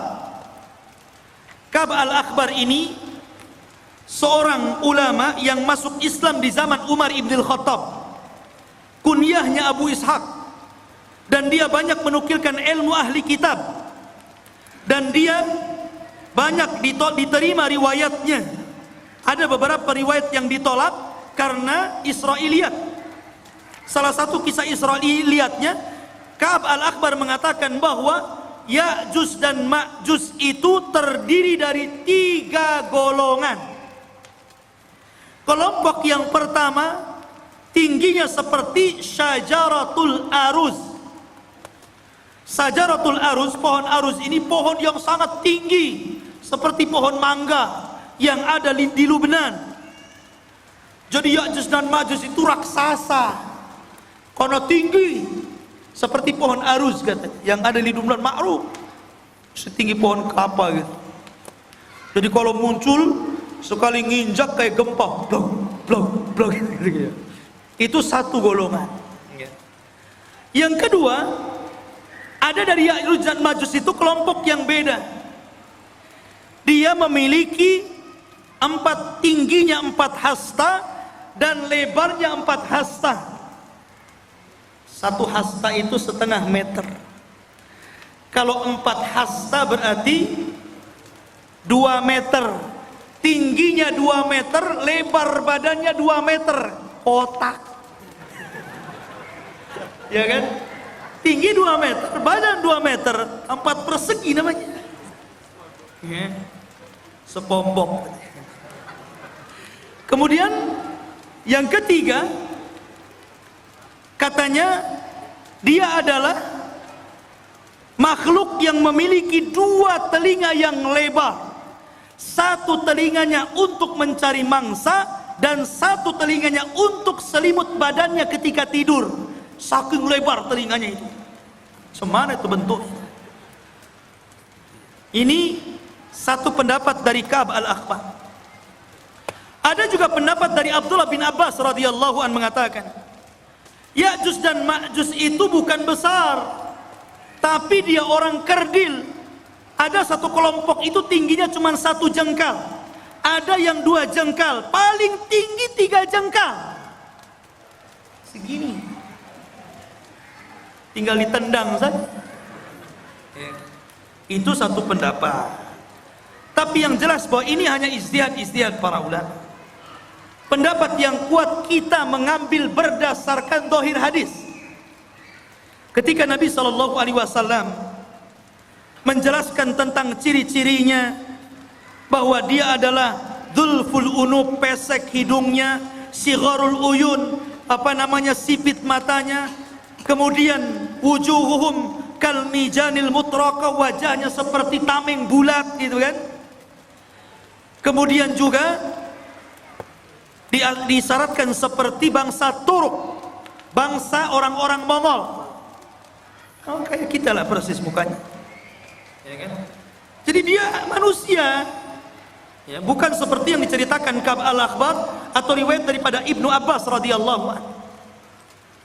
Ka'ab al-Akhbar ini seorang ulama yang masuk Islam di zaman Umar ibn al-Khattab. Kunyahnya Abu Ishaq, dan dia banyak menukilkan ilmu ahli kitab, dan dia banyak diterima riwayatnya. Ada beberapa riwayat yang ditolak karena Israiliyat. Salah satu kisah Israiliyatnya, Ka'ab al-Akhbar mengatakan bahwa Ya'juj dan Ma'juj itu terdiri dari 3 golongan. Kelompok yang pertama tingginya seperti Syajaratul Aruz. Syajaratul Aruz, pohon aruz ini pohon yang sangat tinggi, seperti pohon mangga yang ada di Lubnan. Jadi Ya'juj dan Ma'juj itu raksasa karena tinggi, seperti pohon aruz katanya, yang ada di Lubnan, ma'ruf, setinggi pohon kelapa gitu. Jadi kalau muncul sekali nginjak kayak gempa, blok blok blok gitu. Itu satu golongan. Yang kedua, ada dari Ya'juj dan Ma'juj itu kelompok yang beda. Dia memiliki tingginya 4 hasta dan lebarnya 4 hasta. 1 hasta itu setengah meter. Kalau 4 hasta berarti 2 meter. Tingginya 2 meter, lebar badannya 2 meter. Otak. Ya kan? Tinggi 2 meter, badan 2 meter, 4 persegi namanya. Ya. Sepompok. Kemudian yang ketiga, katanya dia adalah makhluk yang memiliki 2 telinga yang lebar. 1 telinganya untuk mencari mangsa, dan 1 telinganya untuk selimut badannya ketika tidur. Saking lebar telinganya itu. Semana itu bentuknya. Ini Satu pendapat dari Ka'ab al-Akhbar. Ada juga pendapat dari Abdullah bin Abbas radhiyallahu an mengatakan, Ya'juj dan Ma'juj itu bukan besar, tapi dia orang kerdil. Ada satu kelompok itu tingginya cuma 1 jengkal, ada yang 2 jengkal, paling tinggi 3 jengkal. Segini, tinggal ditendang saja. Itu satu pendapat. Tapi yang jelas bahwa ini hanya ijtihad para ulama. Pendapat yang kuat kita mengambil berdasarkan zahir hadis. Ketika Nabi SAW menjelaskan tentang ciri-cirinya, bahwa dia adalah dzulful unub, pesek hidungnya, sigharul uyun, sipit matanya, kemudian wujuhuhum kal mijanil mutraqa, wajahnya seperti tameng bulat gitu kan. Kemudian juga disyaratkan seperti bangsa Turuk, bangsa orang-orang Mongol. Kayak kita lah persis mukanya, ya kan? Jadi dia manusia, ya, bukan seperti yang diceritakan Ka'ab al-Akhbar atau riwayat daripada Ibnu Abbas radhiyallahu anhu.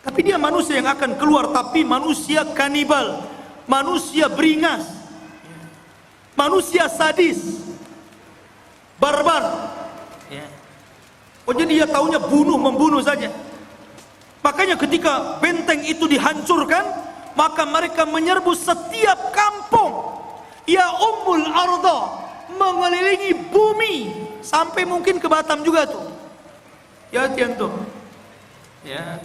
Tapi dia manusia yang akan keluar, tapi manusia kanibal, manusia beringas, manusia sadis, barbar. Oh, jadi dia taunya membunuh saja. Makanya ketika benteng itu dihancurkan, maka mereka menyerbu setiap kampung. Ya ummul arda, mengelilingi bumi sampai mungkin ke Batam juga tuh. Ya tuh. Ya.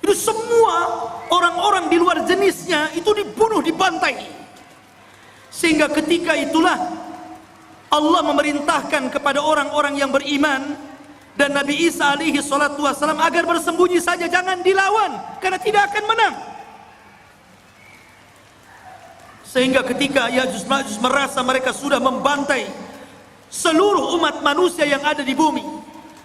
Itu semua orang-orang di luar jenisnya itu dibunuh, dibantai. Sehingga ketika itulah Allah memerintahkan kepada orang-orang yang beriman dan Nabi Isa alaihi salatu wassalam agar bersembunyi saja, jangan dilawan karena tidak akan menang. Sehingga ketika Ya'juj Ma'juj merasa mereka sudah membantai seluruh umat manusia yang ada di bumi,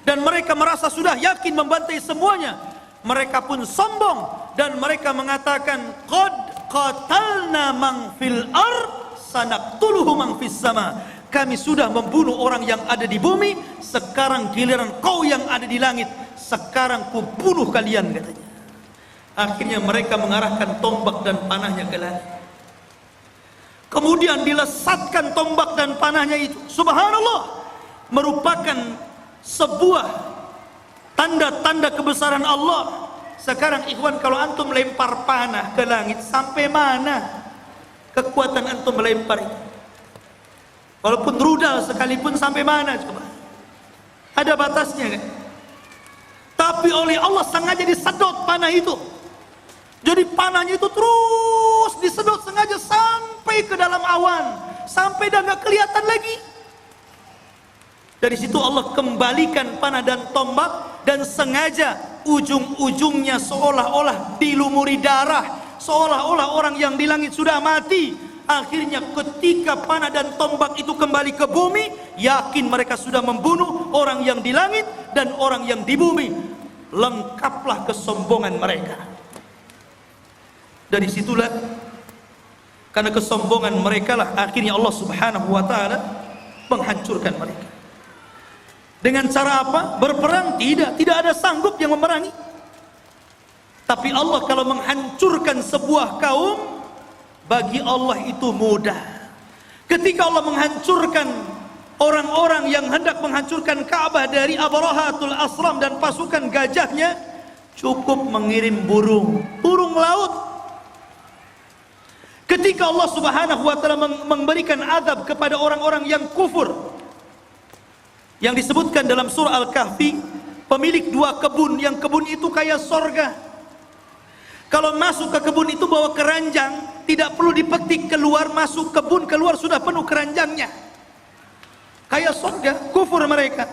dan mereka merasa sudah yakin membantai semuanya, mereka pun sombong dan mereka mengatakan, qad qatalna man fil ard sanaqtuluhu man fis sama. Kami sudah membunuh orang yang ada di bumi, sekarang giliran kau yang ada di langit, sekarang ku bunuh kalian, katanya. Akhirnya mereka mengarahkan tombak dan panahnya ke langit. Kemudian dilesatkan tombak dan panahnya itu, subhanallah, merupakan sebuah tanda-tanda kebesaran Allah. Sekarang ikhwan, kalau antum lempar panah ke langit, sampai mana kekuatan antum melempar itu? Walaupun rudal sekalipun sampai mana coba? Ada batasnya kan? Tapi oleh Allah sengaja disedot panah itu. Jadi panahnya itu terus disedot sengaja sampai ke dalam awan, sampai dah nggak kelihatan lagi. Dari situ Allah kembalikan panah dan tombak, dan sengaja ujung-ujungnya seolah-olah dilumuri darah, seolah-olah orang yang di langit sudah mati. Akhirnya ketika panah dan tombak itu kembali ke bumi, yakin mereka sudah membunuh orang yang di langit dan orang yang di bumi. Lengkaplah kesombongan mereka. Dari situlah, karena kesombongan mereka lah akhirnya Allah subhanahu wa ta'ala menghancurkan mereka. Dengan cara apa? Berperang? Tidak ada sanggup yang memerangi. Tapi Allah kalau menghancurkan sebuah kaum, bagi Allah itu mudah. Ketika Allah menghancurkan orang-orang yang hendak menghancurkan Ka'bah dari Abrahatul Asram dan pasukan gajahnya, cukup mengirim burung laut. Ketika Allah subhanahu wa ta'ala memberikan azab kepada orang-orang yang kufur, yang disebutkan dalam surah Al-Kahfi, pemilik 2 kebun, yang kebun itu kayak sorga. Kalau masuk ke kebun itu bawa keranjang, tidak perlu dipetik, keluar, masuk kebun, keluar sudah penuh keranjangnya. Kayak surga, kufur mereka.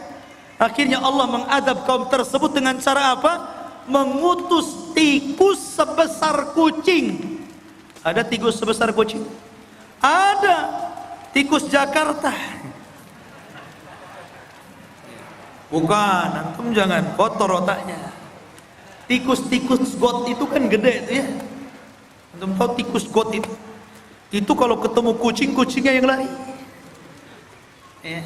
Akhirnya Allah mengadab kaum tersebut dengan cara apa? Mengutus tikus sebesar kucing. Ada tikus sebesar kucing? Ada. Tikus Jakarta. Bukan, antum jangan kotor otaknya. Tikus-tikus got itu kan gede itu ya. Antum tahu tikus got itu? Itu kalau ketemu kucing, kucingnya yang lari. Ya.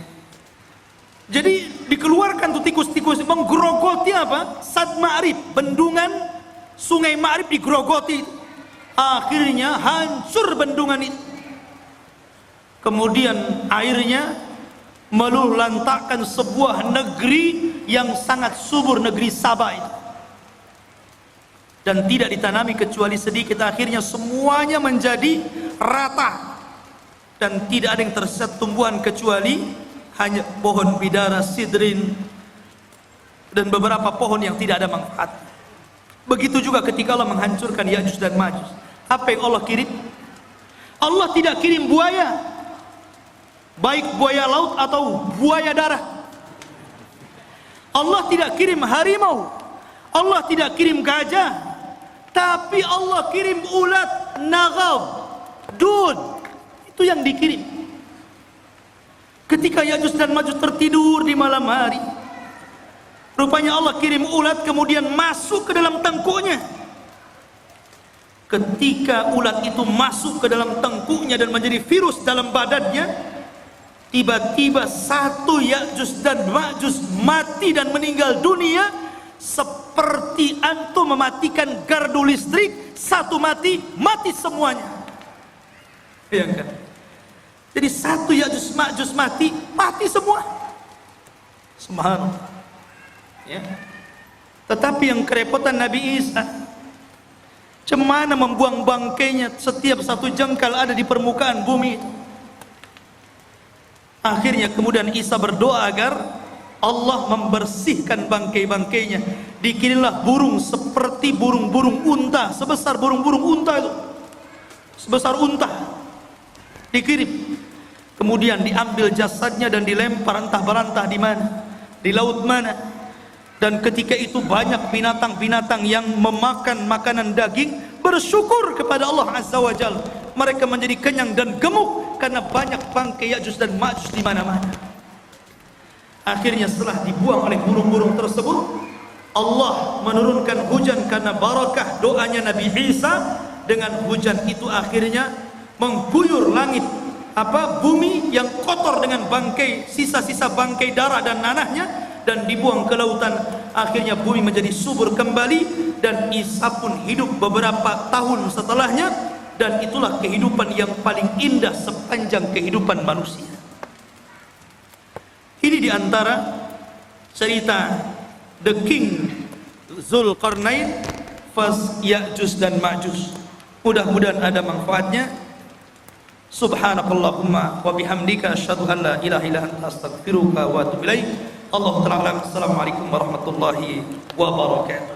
Jadi dikeluarkan tuh tikus-tikus menggerogoti apa? Sad Ma'rib, bendungan sungai Ma'rib digerogoti. Akhirnya hancur bendungan itu. Kemudian airnya meluluhlantakkan sebuah negeri yang sangat subur, negeri Sabah itu. Dan tidak ditanami kecuali sedikit. Akhirnya semuanya menjadi rata. Dan tidak ada yang tersisa tumbuhan kecuali hanya pohon bidara, sidrin, dan beberapa pohon yang tidak ada manfaat. Begitu juga ketika Allah menghancurkan Ya'juj dan Ma'juj. Apa yang Allah kirim? Allah tidak kirim buaya, baik buaya laut atau buaya darat. Allah tidak kirim harimau, Allah tidak kirim gajah, tapi Allah kirim ulat, nagab, dud. Itu yang dikirim. Ketika Ya'juj dan Ma'juj tertidur di malam hari, rupanya Allah kirim ulat kemudian masuk ke dalam tengkuknya. Ketika ulat itu masuk ke dalam tengkuknya dan menjadi virus dalam badannya, tiba-tiba satu Ya'juj dan Ma'juj mati dan meninggal dunia, seperti antum mematikan gardu listrik, satu mati, mati semuanya. Bayangkan. Jadi satu Ya'juj Ma'juj mati, mati semua. Subhanallah. Ya. Tetapi yang kerepotan Nabi Isa, cemana membuang bangkainya setiap satu jengkal ada di permukaan bumi. Akhirnya kemudian Isa berdoa agar Allah membersihkan bangkai-bangkainya. Dikirimlah burung seperti burung-burung unta, sebesar burung-burung unta itu, sebesar unta, dikirim. Kemudian diambil jasadnya dan dilempar entah berantah di mana, di laut mana. Dan ketika itu banyak binatang-binatang yang memakan makanan daging bersyukur kepada Allah Azza wa Jalla. Mereka menjadi kenyang dan gemuk karena banyak bangkai Ya'juj dan Ma'juj di mana-mana. Akhirnya setelah dibuang oleh burung-burung tersebut, Allah menurunkan hujan karena barakah doanya Nabi Isa. Dengan hujan itu akhirnya mengguyur langit, bumi yang kotor dengan bangkai, sisa-sisa bangkai darah dan nanahnya, dan dibuang ke lautan. Akhirnya bumi menjadi subur kembali, dan Isa pun hidup beberapa tahun setelahnya, dan itulah kehidupan yang paling indah sepanjang kehidupan manusia. Ini diantara cerita The King Zulkarnain Fas Ya'juj dan Ma'juj. Mudah-mudahan ada manfaatnya. Subhanakallahumma wa bihamdika asyhadu an la ilaha illa anta astaghfiruka wa atubu ilaik. Allahu ta'ala. Assalamualaikum warahmatullahi wabarakatuh.